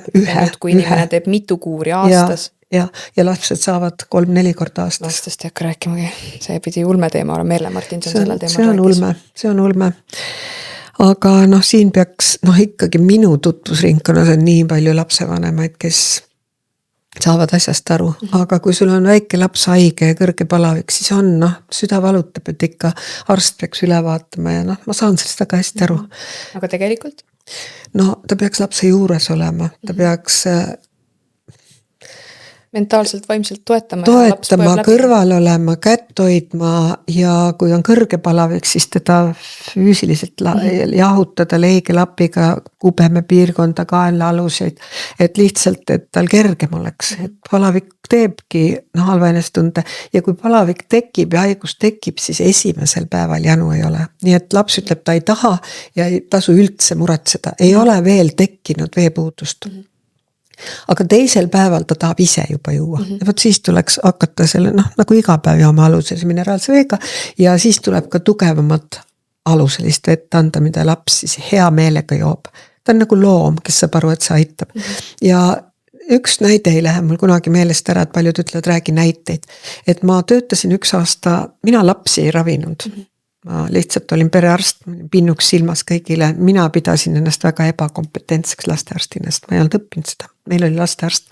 Kui inimene teeb mitu kuuri aastas. Ja lapsed saavad 3-4 korda aastas. Lastest ei hakka rääkimagi. See pidi ulme teema olla, Merle Martinson sellel teemal rääkis. See on ulme. Aga siin peaks, ikkagi minu tutvusringkonnas on nii palju lapsevanemaid, kes saavad asjast aru. Aga kui sul on väike laps haige ja kõrge palavik, siis on, süda valutab, et ikka arst peaks üle vaatama ja ma saan sellest väga hästi aru. Aga tegelikult? Ta peaks lapse juures olema, ta peaks mentaalselt, vaimselt toetama, kõrval olema, kätt hoidma ja kui on kõrge palavik, siis teda füüsiliselt jahutada leigelapiga, kubeme piirkonda, kaela aluseid, et lihtsalt, et tal kergem oleks. Et palavik teebki halva enestunde ja kui palavik tekib ja haigus tekib, siis esimesel päeval janu ei ole. Nii et laps ütleb, ta ei taha ja ei tasu üldse muretseda. Ei ole veel tekkinud veepuudust. Aga teisel päeval ta tahab ise juba juua. Ja võt siis tuleks hakata selle, nagu iga päev jooma aluselise mineraalse veega ja siis tuleb ka tugevamat aluselist vett anda, mida laps siis hea meelega joob. Ta on nagu loom, kes saab aru, et see aitab. Ja üks näide ei lähe mul kunagi meelest ära, et paljud ütlevad, räägi näiteid. Et ma töötasin 1 aasta, mina lapsi ei ravinud. Ma lihtsalt olin perearst, pinnuks silmas kõigile, mina pidasin ennast väga ebakompetentseks lastearstinast, ma ei olnud õppinud seda, meil oli lastearst.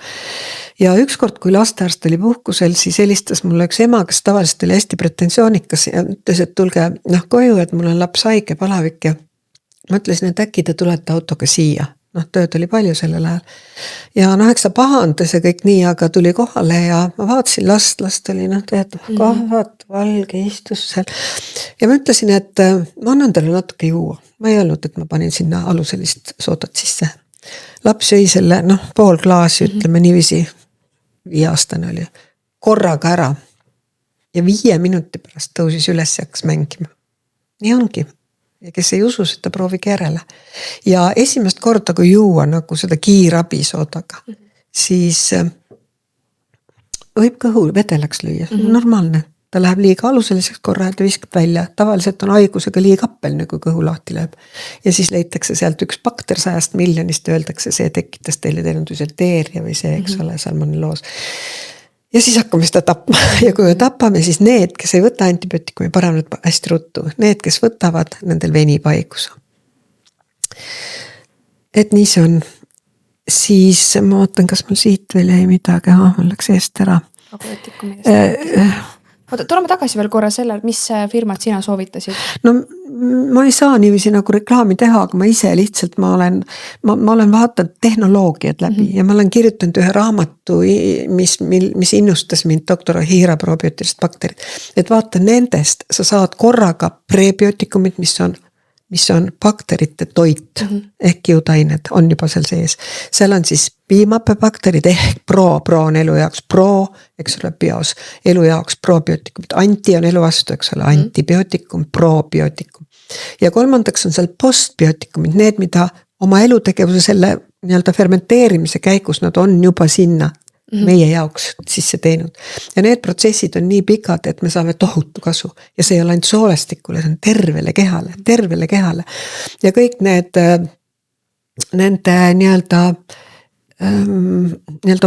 Ja ükskord, kui lastearst oli puhkusel, siis helistas mulle üks ema, kes tavaliselt oli hästi pretensioonikas ja ütles, et tulge koju, et mul on laps haige, palavik ja ma ütlesin, et äkki te tulete autoga siia. Tööd oli palju sellel ajal. Ja eks ta pahandas ja kõik nii, aga tuli kohale ja ma vaatasin last oli, kahvat, valge, istus seal. Ja ma ütlesin, et ma annan talle natuke juua. Ma ei öelnud, et ma panin sinna aluselist soodat sisse. Laps jõi selle, pool klaasi, ütleme niiviisi, 5-aastane oli, korraga ära. Ja 5 minuti pärast tõusis üles ja hakkas mängima. Nii ongi. Ja kes ei usu, seda proovige järele. Ja esimest korda, kui juua nagu seda kiirabi soodaga, siis võib kõhu vedelaks lüüa. Normaalne. Ta läheb liiga aluseliseks korra, et viskab välja. Tavaliselt on haigusega liigappeline, kui kõhu lahti läheb. Ja siis leitakse sealt üks bakter 100 miljonist, öeldakse, see tekitas teile düsenteeria või see, eks ole, salmonelloos. Ja siis hakkame seda tapma ja kui me tapame, siis need, kes ei võta antibiootikumi, paranevad hästi ruttu. Need, kes võtavad, nendel venib haigus. Et nii see on. Siis ma ootan, kas mul siit veel jäi midagi, mul läks eest ära. Tuleme tagasi veel korra selle, mis firmad sina soovitasid? Ma ei saa niiviisi nagu reklaami teha, aga ma ise lihtsalt, ma olen vaatanud tehnoloogiad läbi ja ma olen kirjutanud ühe raamatu, mis innustas mind doktor Hiira probiotilised bakterid. Et vaata nendest, sa saad korraga prebiotikumid, mis on bakterite toit ehk kiudained on juba seal sees. Seal on siis piimapebakterid ehk pro on elu jaoks, eks ole, bios, elu jaoks probiotikumid, anti on elu vastu, eks ole, antibiootikum, probiotikum. ja kolmandaks on seal postbiootikumid, need, mida oma elutegevuse selle nii-öelda fermenteerimise käigus nad on juba sinna meie jaoks sisse teinud. Ja need protsessid on nii pikad, et me saame tohutu kasu. Ja see ei ole ainult soolestikule, see on tervele kehale. Ja kõik nende nii-öelda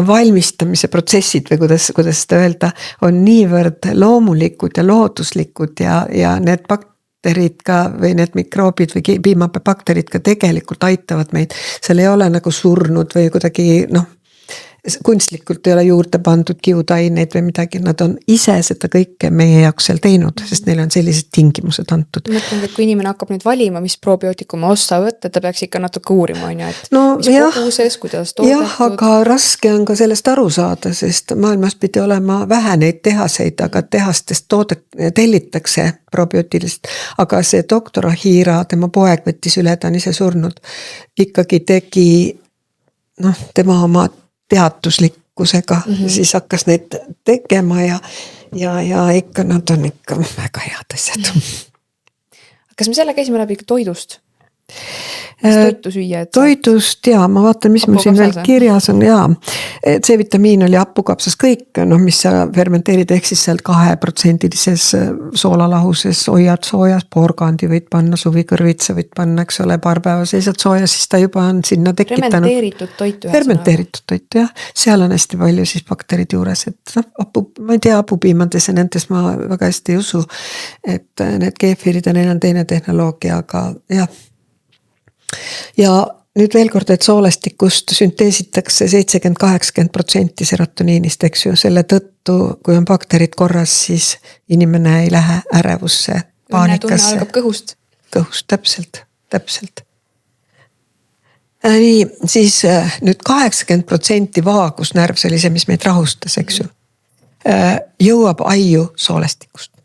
valmistamise protsessid või kuidas seda öelda, on niivõrd loomulikud ja looduslikud ja need bakterid ka või need mikroobid või piimhappebakterid ka tegelikult aitavad meid. Seal ei ole nagu surnud või kuidagi kunstlikult ei ole juurde pandud kiudaineid või midagi, nad on ise seda kõike meie jaoks seal teinud, sest neile on sellised tingimused antud. Mõtlen, et kui inimene hakkab nüüd valima, mis probiootikuma osta võtta, ta peaks ikka natuke uurima, et mis koguses, kuidas toodetud. Jah, aga raske on ka sellest aru saada, sest maailmas pidi olema vähe neid tehaseid, aga tehastest tellitakse probiootilist, aga see doktor Ahira, tema poeg võttis üle, ta on ise surnud, ikkagi tegi tema oma teaduslikkusega, siis hakkas neid tegema ja ikka nad on ikka väga head asjad. Kas me selle käisime läbi toidust? Toitu süüa? Toidust ja ma vaatan, mis mul siin veel kirjas on ja C-vitamiin oli hapukapsas kõik, mis sa fermenteerid ehk siis seal 2% soolalahuses hoiad soojas, porgandi võid panna, suvikõrvitsa võid panna, eks ole, paar päeva seisad soojas, siis ta juba on sinna tekitanud. Fermenteeritud toitu, jah. Seal on hästi palju siis bakterid juures, et ma ei tea, hapupiimades ja nendes ma väga hästi ei usu, et need keefirid ja neil on teine tehnoloogia, aga jah. Ja nüüd veel kord, et soolestikust sünteesitakse 70-80% serotoniinist, eks ju, selle tõttu, kui on bakterid korras, siis inimene ei lähe ärevusse, paanikasse. Tunne algab kõhust. Kõhust, täpselt. Nii, siis nüüd 80% vaagusnärv, see oli see, mis meid rahustas, eks ju, jõuab aiu soolestikust.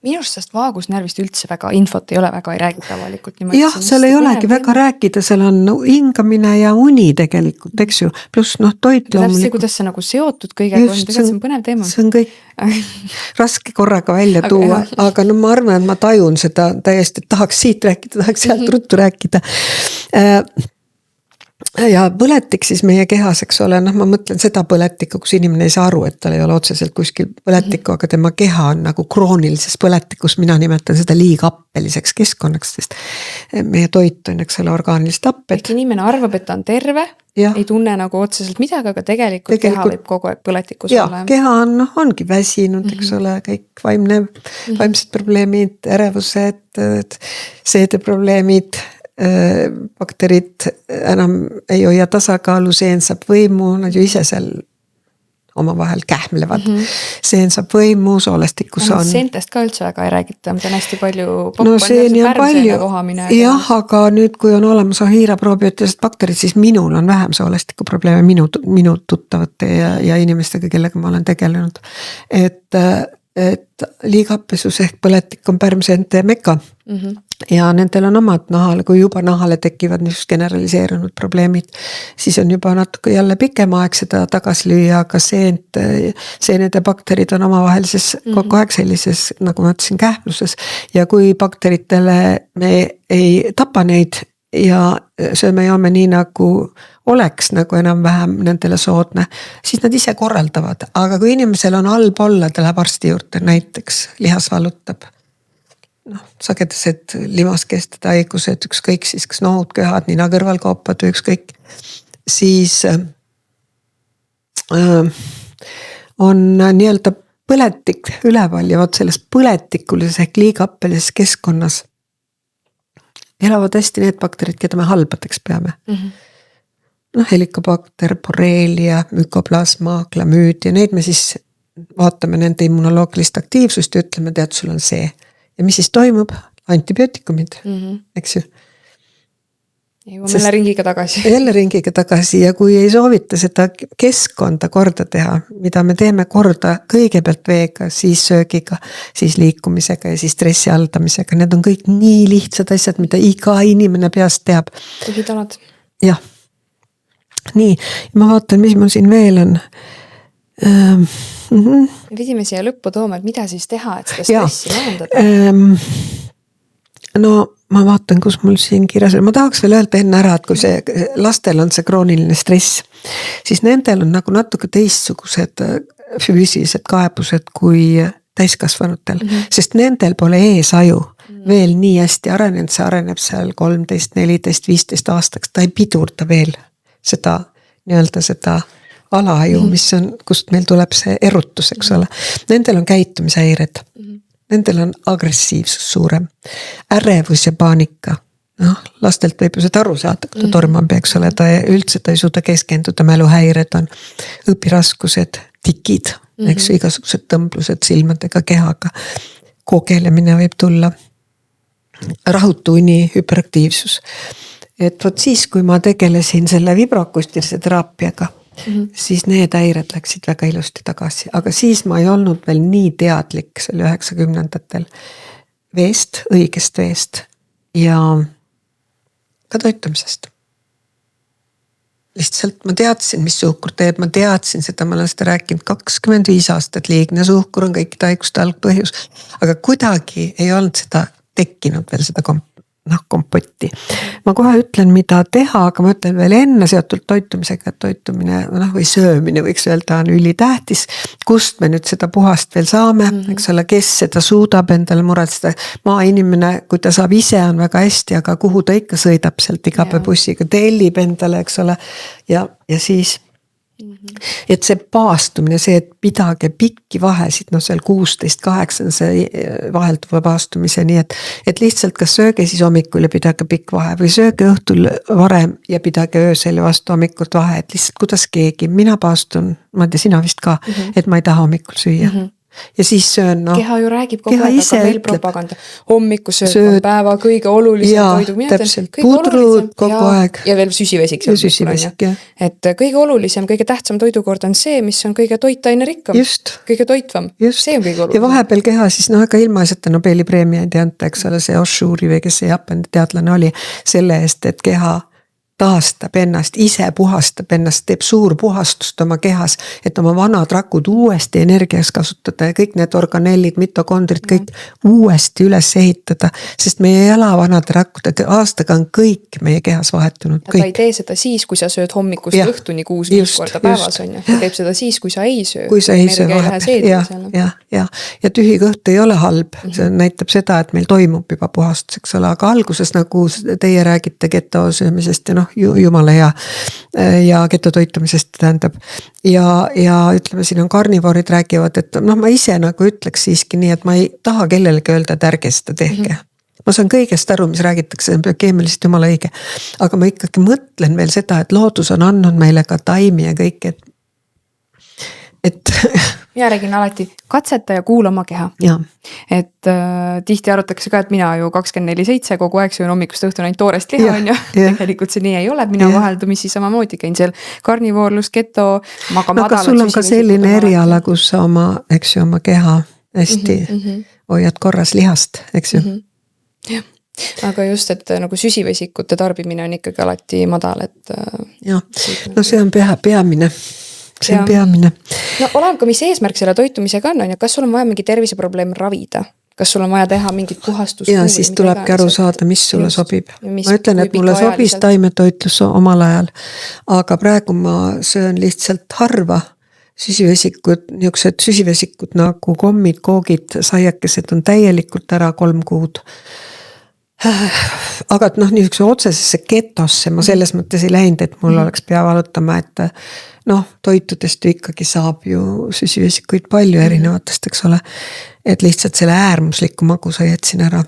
Minu arust vaagusnärvist üldse väga infot ei ole, väga ei räägita avalikult. Jah, seal ei olegi väga rääkida, seal on hingamine ja uni tegelikult, eks ju, pluss toit loomulikult. See, kuidas see nagu seotud kõigega on, see on põnev teema. See on kõik raske korraga välja tuua, aga ma arvan, et ma tajun seda täiesti, et tahaks siit rääkida, tahaks sealt ruttu rääkida. Ja põletik siis meie kehas, eks ole, ma mõtlen seda põletikku, kus inimene ei saa aru, et tal ei ole otseselt kuskil põletikku, aga tema keha on nagu kroonilises põletikus, mina nimetan seda liiga appeliseks keskkonnaks, sest meie toit on, eks ole, orgaanilist apped. Ehk inimene arvab, et ta on terve, ei tunne nagu otseselt midagi, aga tegelikult keha võib kogu aeg põletikus olla. Keha ongi väsinud, eks ole, kõik vaimsed probleemid, ärevused, seedeprobleemid, bakterid enam ei hoia tasakaalu, seen saab võimu, nad ju ise seal omavahel kähmlevad. Seen saab võimu, soolestikus on. Seentest ka üldse väga ei räägita, mida on hästi palju seeni on palju. Jah, aga nüüd, kui on olemas Ahira probiootilised bakterid, siis minul on vähem soolestiku probleeme minu tuttavate ja inimestega, kellega ma olen tegelenud. Et liigahappesus ehk põletik on pärmseente meka ja nendel on omad nahale, kui juba nahale tekivad niisugused generaliseerunud probleemid, siis on juba natuke jälle pikem aeg seda tagasi lüüa, aga seened ja bakterid on omavahelises kogu aeg sellises, nagu ma ütlesin, kähmluses ja kui bakteritele me ei tapa neid ja sööme-joome nii nagu oleks nagu enam-vähem nendele soodne, siis nad ise korraldavad, aga kui inimesel on halb olla, ta läheb arsti juurde, näiteks lihas valutab, sagedased limaskested haigused, ükskõik siis, kas nohud, köhad, nina kõrvalkoopad või ükskõik, siis on nii-öelda põletik üleval ja vot selles põletikulises ehk liigappelises keskkonnas elavad hästi need bakterid, keda me halbadeks peame. Helikobakter, borrelia, mykoplasma, klamüüd ja neid me siis vaatame nende immunoloogilist aktiivsust ja ütleme, tead, sul on see. Ja mis siis toimub? Antibiootikumid, eks ju. Jälle ringiga tagasi ja kui ei soovita seda keskkonda korda teha, mida me teeme korda kõigepealt veega, siis söögiga, siis liikumisega ja siis stressi haldamisega. Need on kõik nii lihtsad asjad, mida iga inimene peast teab. Põhitalad. Jah. Nii, ma vaatan, mis mul siin veel on. Me pidime siia lõppu tooma, et mida siis teha, et seda stressi lahendada? no ma vaatan, kus mul siin kirjas on, ma tahaks veel öelda enne ära, et kui see lastel on see krooniline stress, siis nendel on nagu natuke teistsugused füüsilised kaebused kui täiskasvanutel, sest nendel pole eesaju veel nii hästi arenenud, see areneb seal 13, 14, 15 aastaks, ta ei pidurda veel seda nii-öelda seda alaaju, mis on, kust meil tuleb see erutus, eks ole. Nendel on käitumishäired, nendel on agressiivsus suurem, ärevus ja paanika. Noh, lastelt võib ju seda aru saada, kui ta tormab, eks ole, ta üldse ta ei suuda keskenduda, mäluhäired on, õpiraskused, tikid, eks ju, igasugused tõmblused silmadega, kehaga, kogelemine võib tulla, rahutu uni, hüperaktiivsus. Et vot siis, kui ma tegelesin selle vibroakustilise teraapiaga, siis need häired läksid väga ilusti tagasi, aga siis ma ei olnud veel nii teadlik selle 90-ndatel veest, õigest veest ja ka toitumisest. Lihtsalt ma teadsin, mis suhkur teeb, ma teadsin seda, ma olen seda rääkinud 25 aastat, liigne suhkur on kõikide haiguste algpõhjus, aga kuidagi ei olnud seda tekkinud veel seda kompotti. Ma kohe ütlen, mida teha, aga ma ütlen veel enne seotud toitumisega, et toitumine või söömine võiks öelda on ülitähtis. Kust me nüüd seda puhast veel saame, eks ole, kes seda suudab endale muretseda. Maainimene, kui ta saab ise on väga hästi, aga kuhu ta ikka sõidab sealt igapäevabussiga, tellib endale, eks ole, ja siis et see paastumine, see, et pidage pikki vahesid, seal 16-8 see vahelduva paastumise, nii et lihtsalt kas sööge siis hommikul ja pidage pikk vahe või sööge õhtul varem ja pidage öösel ja vastu hommikut vahe, et lihtsalt kuidas keegi, mina paastun, ma ei tea, sina vist ka, et ma ei taha hommikul süüa. Ja siis söön, keha ju räägib kogu aeg, aga meil propaganda. Hommikusööd on päeva kõige olulisem toidu. Täpselt, pudrud kogu aeg. Ja veel süsivesik. Et kõige olulisem, kõige tähtsam toidukord on see, mis on kõige toitaine rikkam. Kõige toitvam. See on kõige olulisem. Ja vahepeal keha siis, ega ilmaasjata Nobeli preemiaid ei anta, eks ole, see Oshuri või kes see Jaapani teadlane oli selle eest, et keha taastab ennast, ise puhastab ennast, teeb suur puhastust oma kehas, et oma vanad rakud uuesti energias kasutada ja kõik need organellid, mitokondrid, kõik uuesti üles ehitada, sest meie ei ela vanade rakkudega, aastaga on kõik meie kehas vahetunud. Ta ei tee seda siis, kui sa sööd hommikust õhtuni 6-5 korda päevas on ju. Ta teeb seda siis, kui sa ei söö. Kui sa ei söö vahepeal. Ja tühi kõht ei ole halb, see näitab seda, et meil toimub juba puhastus, eks ole, aga alguses nagu teie räägite ketosöömisest ja jumala hea ja ketotoitumisest tähendab ja ütleme, siin on karnivoorid räägivad, et ma ise nagu ütleks siiski nii, et ma ei taha kellelegi öelda, et ärge seda tehke. Ma saan kõigest aru, mis räägitakse, see on keemiliselt jumala õige, aga ma ikkagi mõtlen veel seda, et loodus on andnud meile ka taimi ja kõik, et mina räägin alati katseta ja kuula oma keha. Et tihti arutatakse ka, et mina ju 24/7 kogu aeg söön hommikust õhtuni ainult toorest liha on ju. Tegelikult see nii ei ole, mina vaheldumisi samamoodi käin seal karnivoorlus, keto, maga madalad. Aga sul on ka selline eriala, kus sa oma keha hästi hoiad korras lihast, eks ju. Jah. Aga just, et nagu süsivesikute tarbimine on ikkagi alati madal, et see on peamine. See on peamine. Oleneb ka, mis eesmärk selle toitumisega on, kas sul on vaja mingi terviseprobleem ravida? Kas sul on vaja teha mingit puhastust? Ja siis tulebki aru saada, mis sulle sobib. Ma ütlen, et mulle sobis taimetoitlus omal ajal, aga praegu ma söön lihtsalt harva süsivesikud nagu kommid, koogid, saiakesed on täielikult ära 3 kuud. Aga niisuguse otsesesse ketosse ma selles mõttes ei läinud, et mul oleks pea valutama, et toitudest ikkagi saab ju süsivesikuid palju erinevatest, eks ole, et lihtsalt selle äärmusliku magu sa jätsin ära,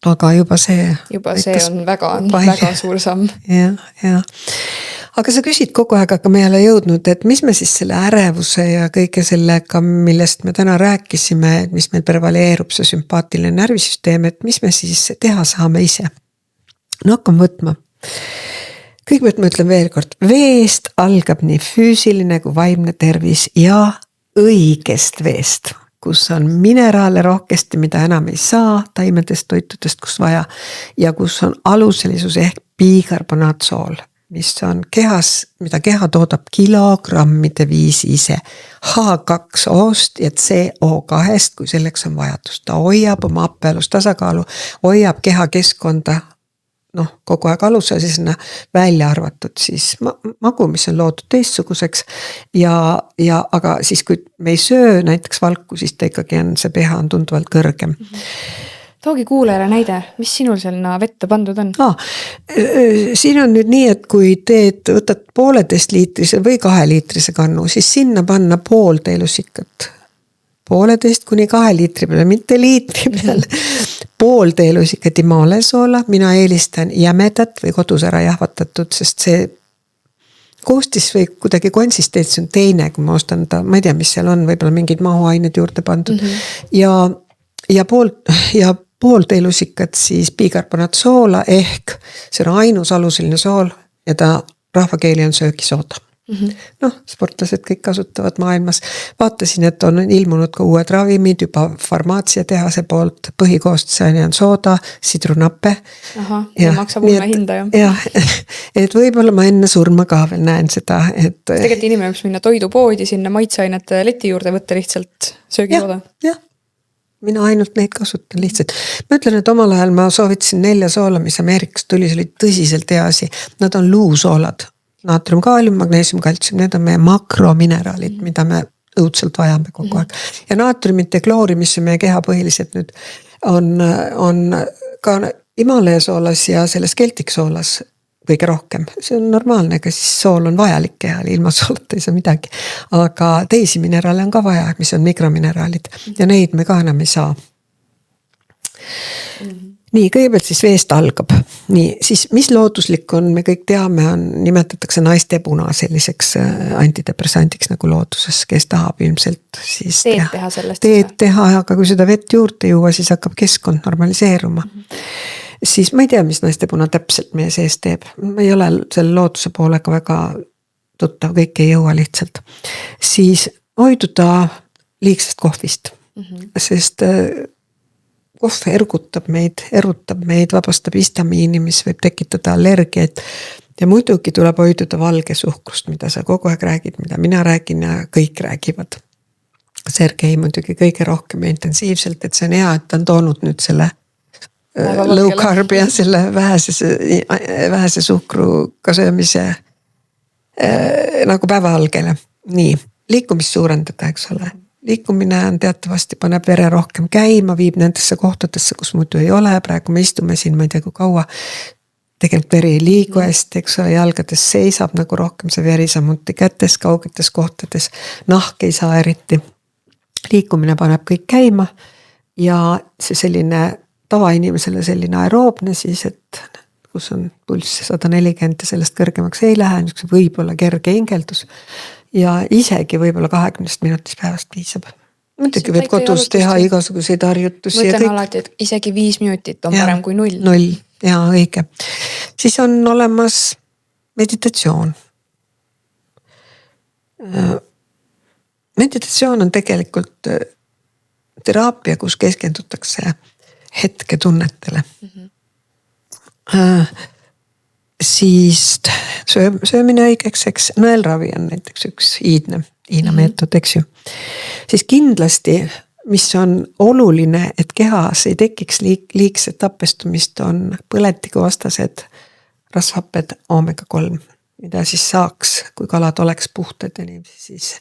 aga juba see on väga suur samm. Ja. Aga sa küsid kogu aeg, aga me ei ole jõudnud, et mis me siis selle ärevuse ja kõige sellega, millest me täna rääkisime, et mis meil prevaleerub see sümpaatiline närvisüsteem, et mis me siis teha saame ise. Hakkame võtma. Kõigepealt ma ütlen veel kord, veest algab nii füüsiline kui vaimne tervis ja õigest veest, kus on mineraale rohkesti, mida enam ei saa, taimedest, toitudest, kus vaja ja kus on aluselisus ehk bikarbonaatsool. mis on kehas, mida keha toodab kilogrammide viisi ise. H2O-st ja CO2-st, kui selleks on vajadus. Ta hoiab oma happealust tasakaalu, hoiab keha keskkonda kogu aeg alusel, siis välja arvatud siis magu, mis on loodud teistsuguseks aga siis kui me ei söö näiteks valku, siis ta ikkagi on, see pH on tunduvalt kõrgem. Toogi kuulajale näide, mis sinul selline vette pandud on? Siin on nüüd nii, et kui võtad 1,5 liitrise või 2 liitrise kannu, siis sinna panna pool teelusikat. 1,5 kuni 2 liitri peale, mitte liitri peale. Pool teelusikat Himalaja-soola, mina eelistan jämedat või kodus ära jahvatatud, sest see koostis või kuidagi konsistents on teine, kui ma ostan ta, ma ei tea, mis seal on, võib-olla mingid mahuained juurde pandud. Ja pool teelusikat siis bikarbonaatsoola ehk see on ainus aluseline sool ja ta rahvakeeli on söögisooda. Sportlased kõik kasutavad maailmas. Vaatasin, et on ilmunud ka uued ravimid juba farmaatsiatehase poolt, põhikoostisena on sooda, sidrunappe. Ja maksab uue hinda ju. Jah, et võib-olla ma enne surma ka veel näen seda, et tegelikult inimene võiks minna toidupoodi sinna maitseainete leti juurde võtta lihtsalt söögisooda. Jah. Mina ainult neid kasutan lihtsalt. Ma ütlen, et omal ajal ma soovitasin 4 soola, mis Ameerikast tuli, see oli tõsiselt hea asi. Nad on luusoolad. Naatrium, kaalium, magneesium, kaltsium, need on meie makromineraalid, mida me õudselt vajame kogu aeg. Ja naatriumit ja kloori, mis on meie keha põhiliselt nüüd, on ka Himalaja-soolas ja selles Celtic-soolas kõige rohkem. See on normaalne, aga siis sool on vajalik kehal, ilma soolata ei saa midagi. Aga teisi mineraale on ka vaja, mis on mikromineraalid ja neid me ka enam ei saa. Nii, kõigepealt siis veest algab. Nii, siis mis looduslik on, me kõik teame, nimetatakse naiste puna selliseks antidepressandiks nagu looduses, kes tahab ilmselt siis teha sellest. Teed teha, aga kui seda vett juurde juua, siis hakkab keskkond normaliseeruma. Siis ma ei tea, mis naiste puna täpselt meie sees teeb. Ma ei ole selle looduse poolega väga tuttav, kõik ei jõua lihtsalt. Siis hoiduda liigsest kohvist, sest kohv erutab meid, vabastab histamiini, mis võib tekitada allergiaid. Ja muidugi tuleb hoiduda valge suhkrust, mida sa kogu aeg räägid, mida mina räägin ja kõik räägivad. Sergei muidugi kõige rohkem ja intensiivselt, et see on hea, et ta on toonud nüüd selle low carb ja selle vähese suhkruga söömise nagu päevavalgele. Nii, liikumist suurendada, eks ole. Liikumine on teatavasti, paneb vere rohkem käima, viib nendesse kohtadesse, kus muidu ei ole. Praegu me istume siin, ma ei tea kui kaua, tegelikult veri ei liigu hästi, eks ole, jalgades seisab nagu rohkem see veri, samuti kätes, kaugetes kohtades, nahk ei saa eriti. Liikumine paneb kõik käima ja see selline tavainimesele selline aeroobne siis, et kus on pulss 140 ja sellest kõrgemaks ei lähe, võib-olla kerge hingeldus. Ja isegi võib-olla 20 minutis päevast piisab. Muidugi võib kodus teha igasuguseid harjutusi. Ma ütlen alati, et isegi 5 minutit on parem kui 0. 0, jaa, õige. Siis on olemas meditatsioon. Meditatsioon on tegelikult teraapia, kus keskendutakse hetketunnetele. Siis söömine õigeks, eks nõelravi on näiteks üks Hiina meetod, eks ju. Siis kindlasti, mis on oluline, et kehas ei tekiks liigset tapestumist, on põletikuvastased rasvhapped omega-3, mida siis saaks, kui kalad oleks puhtad ja nii, siis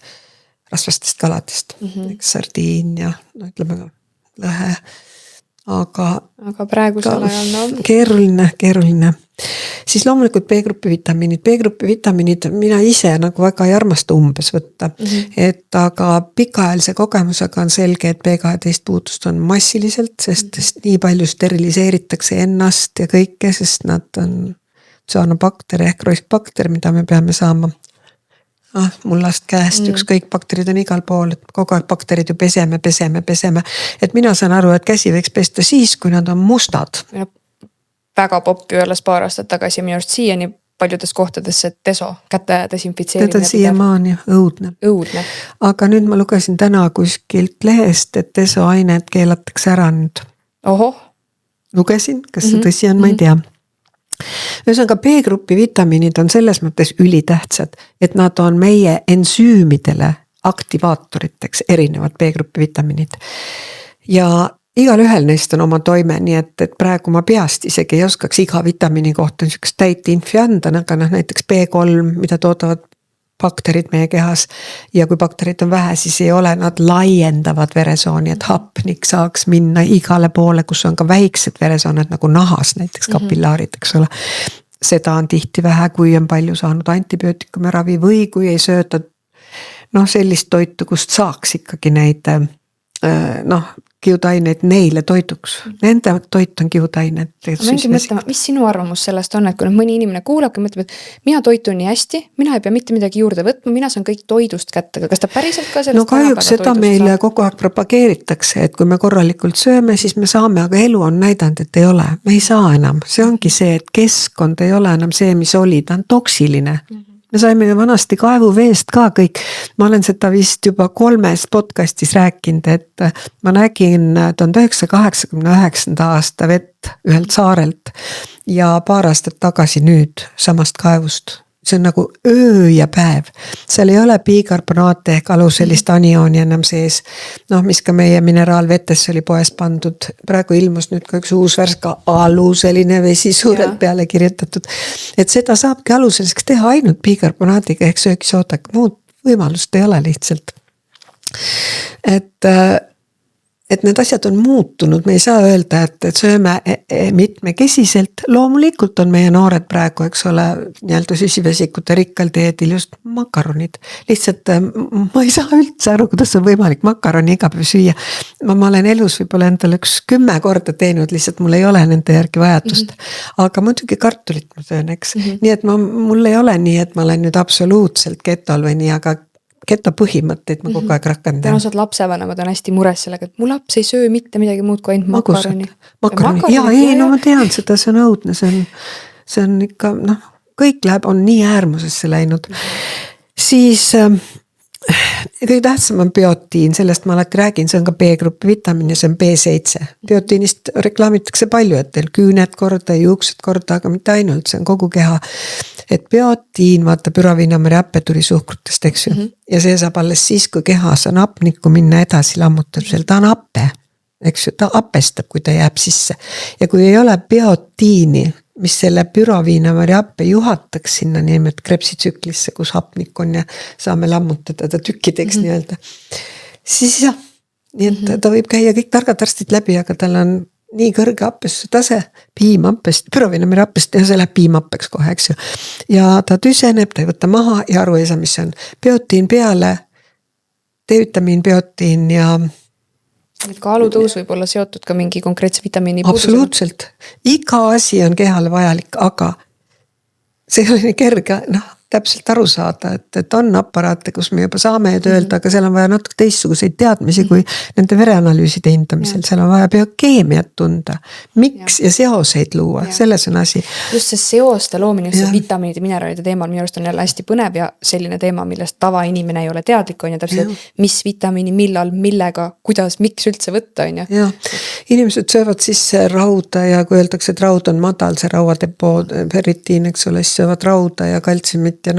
rasvastest kaladest, sardiin ja ütleme lõhe. Aga praegusel ajal keeruline. Siis loomulikult B-gruppi vitamiinid. B-gruppi vitamiinid mina ise nagu väga ei armasta umbes võtta. Et aga pikaajalise kogemusega on selge, et B12 puudust on massiliselt, sest nii palju steriliseeritakse ennast ja kõike, sest nad on tsaanobakter ehk roiskbakter, mida me peame saama mullast käest, ükskõik bakterid on igal pool, et kogu aeg bakterid ju peseme. Et mina saan aru, et käsi võiks pesta siis, kui nad on mustad. Väga poppi alles paar aastat tagasi minu arust siiani paljudes kohtades see deso, käte desinfitseerimine. Need on siiamaani õudne. Aga nüüd ma lugesin täna kuskilt lehest, et deso ained keelatakse ära nüüd. Ohoh. Lugesin, kas see tõsi on, ma ei tea. ühesõnaga B-grupi vitamiinid on selles mõttes ülitähtsad, et nad on meie ensüümidele aktivaatoriteks, erinevad B-grupi vitamiinid. Ja igal ühel neist on oma toime, nii et praegu ma peast isegi ei oskaks iga vitamiini kohta niisugust täit infi anda, aga näiteks B3, mida toodavad bakterid meie kehas ja kui bakterid on vähe, siis ei ole, nad laiendavad veresooni, et hapnik saaks minna igale poole, kus on ka väiksed veresooned nagu nahas, näiteks kapillaarid, eks ole. Seda on tihti vähe, kui on palju saanud antibiootikumi ravi või kui ei sööta sellist toitu, kust saaks ikkagi neid kiudaineid neile toiduks. Nende toit on kiudained. Ma mingi mõtlema, mis sinu arvamus sellest on, et kui mõni inimene kuulab ja mõtleb, et mina toitun nii hästi, mina ei pea mitte midagi juurde võtma, mina saan kõik toidust kätte, aga kas ta päriselt ka sellest kahjuks seda meile kogu aeg propageeritakse, et kui me korralikult sööme, siis me saame, aga elu on näidanud, et ei ole. Me ei saa enam. See ongi see, et keskkond ei ole enam see, mis oli, ta on toksiline. Me saime vanasti kaevuveest ka kõik. Ma olen seda vist juba 3 podcastis rääkinud, et ma nägin 1989. aasta vett ühelt saarelt ja paar aastat tagasi nüüd samast kaevust. See on nagu öö ja päev. Seal ei ole bikarbonaate ehk aluselist aniooni enam sees. Mis ka meie mineraalvetes oli poes pandud. Praegu ilmus nüüd ka üks uus värska aluseline vesi suurelt peale kirjutatud. Et seda saabki aluseliseks teha ainult bikarbonaatiga ehk söögisoodaga. Muud võimalust ei ole lihtsalt. Et need asjad on muutunud, me ei saa öelda, et sööme mitmekesiselt. Loomulikult on meie noored praegu, eks ole, nii-öelda süsivesikute rikkal teedil just makaronid. Lihtsalt ma ei saa üldse aru, kuidas on võimalik makaroni iga päev süüa. Ma olen elus võib-olla endale 10 korda teinud, lihtsalt mul ei ole nende järgi vajadust. Aga muidugi kartulit ma söön, eks. Nii et mul ei ole nii, et ma olen nüüd absoluutselt ketol või nii, aga keto põhimõtteid ma kogu aeg rakendan. Tõenäoliselt lapsevanemad on hästi mures sellega, et mu laps ei söö mitte midagi muud kui ainult makaroni. Ma tean seda, see on õudne, see on ikka, kõik on nii äärmusesse läinud. Siis kõige tähtsam on biotiin, sellest ma alati räägin, see on ka B-grupi vitamiin ja see on B7. Biotiinist reklaamitakse palju, et teil küüned korda, juuksed korda, aga mitte ainult, see on kogu keha. Et biotiin, vaata püraviinameri happe tuli suhkrutest, eks ju. Ja see saab alles siis, kui kehas on hapnikku minna edasi lammutab, ta on happe, eks ju, ta hapestab, kui ta jääb sisse. Ja kui ei ole biotiini, mis selle püraviinameri happe juhataks sinna niimoodi krepsitsüklisse, kus hapnik on ja saame lammutada ta tükkideks nii-öelda. Siis jah, nii et ta võib käia kõik targad arstid läbi, aga tal on nii kõrge happestuse tase, piimhappest, püraviinameri happest ja see läheb piimhappeks kohe, eks ju. Ja ta tüseneb, ta ei võta maha ja aru ei saa, mis on biotiin peale, D-vitamiin, biotiin ja kaalutõus võib olla seotud ka mingi konkreetse vitamiini puudusega. Absoluutselt. Iga asi on kehale vajalik, aga see ei ole nii kerge, täpselt aru saada, et on aparaate, kus me juba saame öelda, aga seal on vaja natuke teistsuguseid teadmisi kui nende vereanalüüside hindamisel. Seal on vaja biokeemiat tunda, miks ja seoseid luua, selles on asi. Just see seoste loomine, just see vitamiinide, mineraalide teemal minu arust on jälle hästi põnev ja selline teema, millest tavainimene ei ole teadlik on ja täpselt, mis vitamiini, millal, millega, kuidas, miks üldse võtta on ja. Inimesed söövad sisse rauda ja kui öeldakse, et raud on madal, see rauadepoo, ferritiin, eks ole, siis söövad rauda ja kaltsiumit ja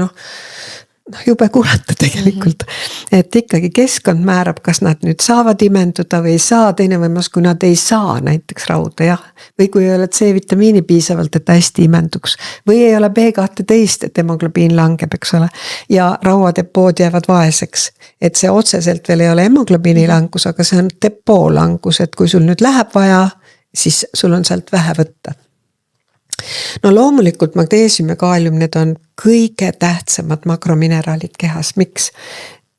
jube kuulata tegelikult, et ikkagi keskkond määrab, kas nad nüüd saavad imenduda või ei saa, teine võimalus, kui nad ei saa näiteks rauda, jah, või kui ei ole C-vitamiini piisavalt, et hästi imenduks, või ei ole B12, et hemoglobiin langeb, eks ole, ja rauadepood jäävad vaeseks, et see otseselt veel ei ole hemoglobiini langus, aga see on depoo langus, et kui sul nüüd läheb vaja, siis sul on sealt vähe võtta. Loomulikult magneesium ja kaalium, need on kõige tähtsamad makromineraalid kehas. Miks?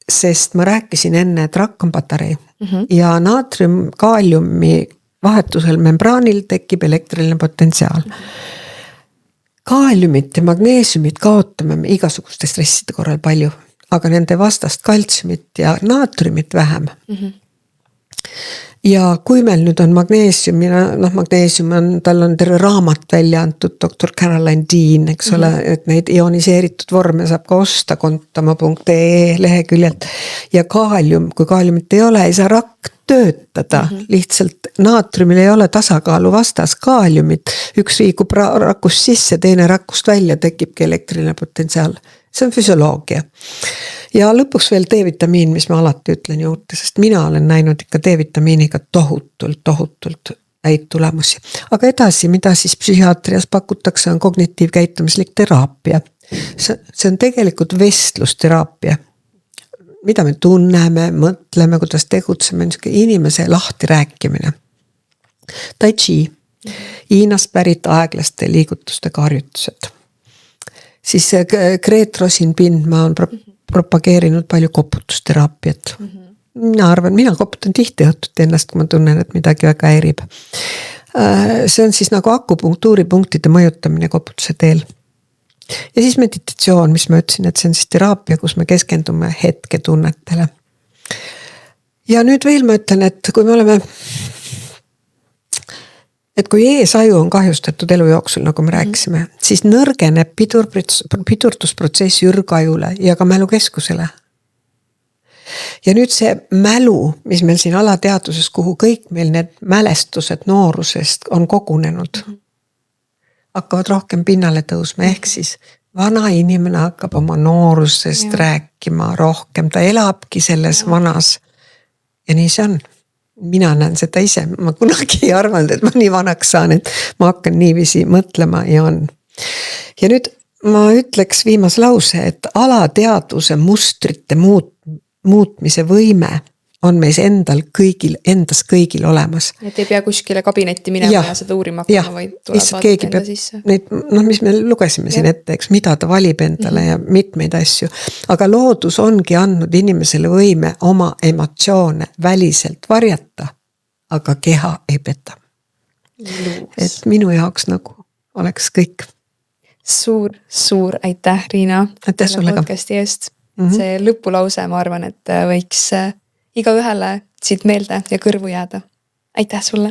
Sest ma rääkisin enne, et rakk on patarei ja naatrium kaaliumi vahetusel membraanil tekib elektriline potentsiaal. Kaaliumit ja magneesiumit kaotame me igasuguste stresside korral palju, aga nende vastast kaltsiumit ja naatriumit vähem. Ja kui meil nüüd on magneesium, magneesium on, tal on terve raamat välja antud Dr. Caroline Dean, eks ole, et neid ioniseeritud vorme saab ka osta kontama.ee leheküljelt ja kaalium, kui kaaliumit ei ole, ei saa rakk töötada lihtsalt naatriumil ei ole tasakaalu vastas kaaliumit, üks liigub rakust sisse, teine rakust välja, tekibki elektriline potentsiaal. See on füsioloogia. Ja lõpuks veel D-vitamiin, mis ma alati ütlen juurde, sest mina olen näinud ikka D-vitamiiniga tohutult häid tulemusi. Aga edasi, mida siis psühhiaatrias pakutakse, on kognitiivkäitumislik teraapia. See on tegelikult vestlusteraapia. Mida me tunneme, mõtleme, kuidas tegutseme, inimese lahti rääkimine. Tai chi, Hiinast pärit aeglaste liigutustega harjutused. Siis Gret Rosin-Pind, ma olen propageerinud palju koputusteraapiat. Mina koputan tihti õhtut ennast, kui ma tunnen, et midagi väga häirib. See on siis nagu akupunktuuripunktide mõjutamine koputuse teel. Ja siis meditatsioon, mis ma ütlesin, et see on siis teraapia, kus me keskendume hetketunnetele. Ja nüüd veel ma ütlen, et kui me oleme, et kui eesaju on kahjustatud elu jooksul, nagu me rääkisime, siis nõrgeneb pidurdusprotsess ürgajule ja ka mälukeskusele. Ja nüüd see mälu, mis meil siin alateaduses, kuhu kõik meil need mälestused noorusest on kogunenud, hakkavad rohkem pinnale tõusma, ehk siis vana inimene hakkab oma noorusest rääkima rohkem, ta elabki selles vanas. Ja nii see on. Mina näen seda ise, ma kunagi ei arvanud, et ma nii vanaks saan, et ma hakkan niiviisi mõtlema ja on. Ja nüüd ma ütleks viimase lause, et alateaduse mustrite muutmise võime on meis endas kõigil olemas. Et ei pea kuskile kabinetti minema ja seda uurima hakkama, vaid tuleb vaadata enda sisse. Neid, mis me lugesime siin ette, eks, mida ta valib endale ja mitmeid asju. Aga loodus ongi andnud inimesele võime oma emotsioone väliselt varjata, aga keha ei peta. Et minu jaoks nagu oleks kõik. Suur aitäh, Riina. Aitäh sulle ka. Podcasti eest. See lõpulause, ma arvan, et võiks igaühele siit meelde ja kõrvu jääda. Aitäh sulle!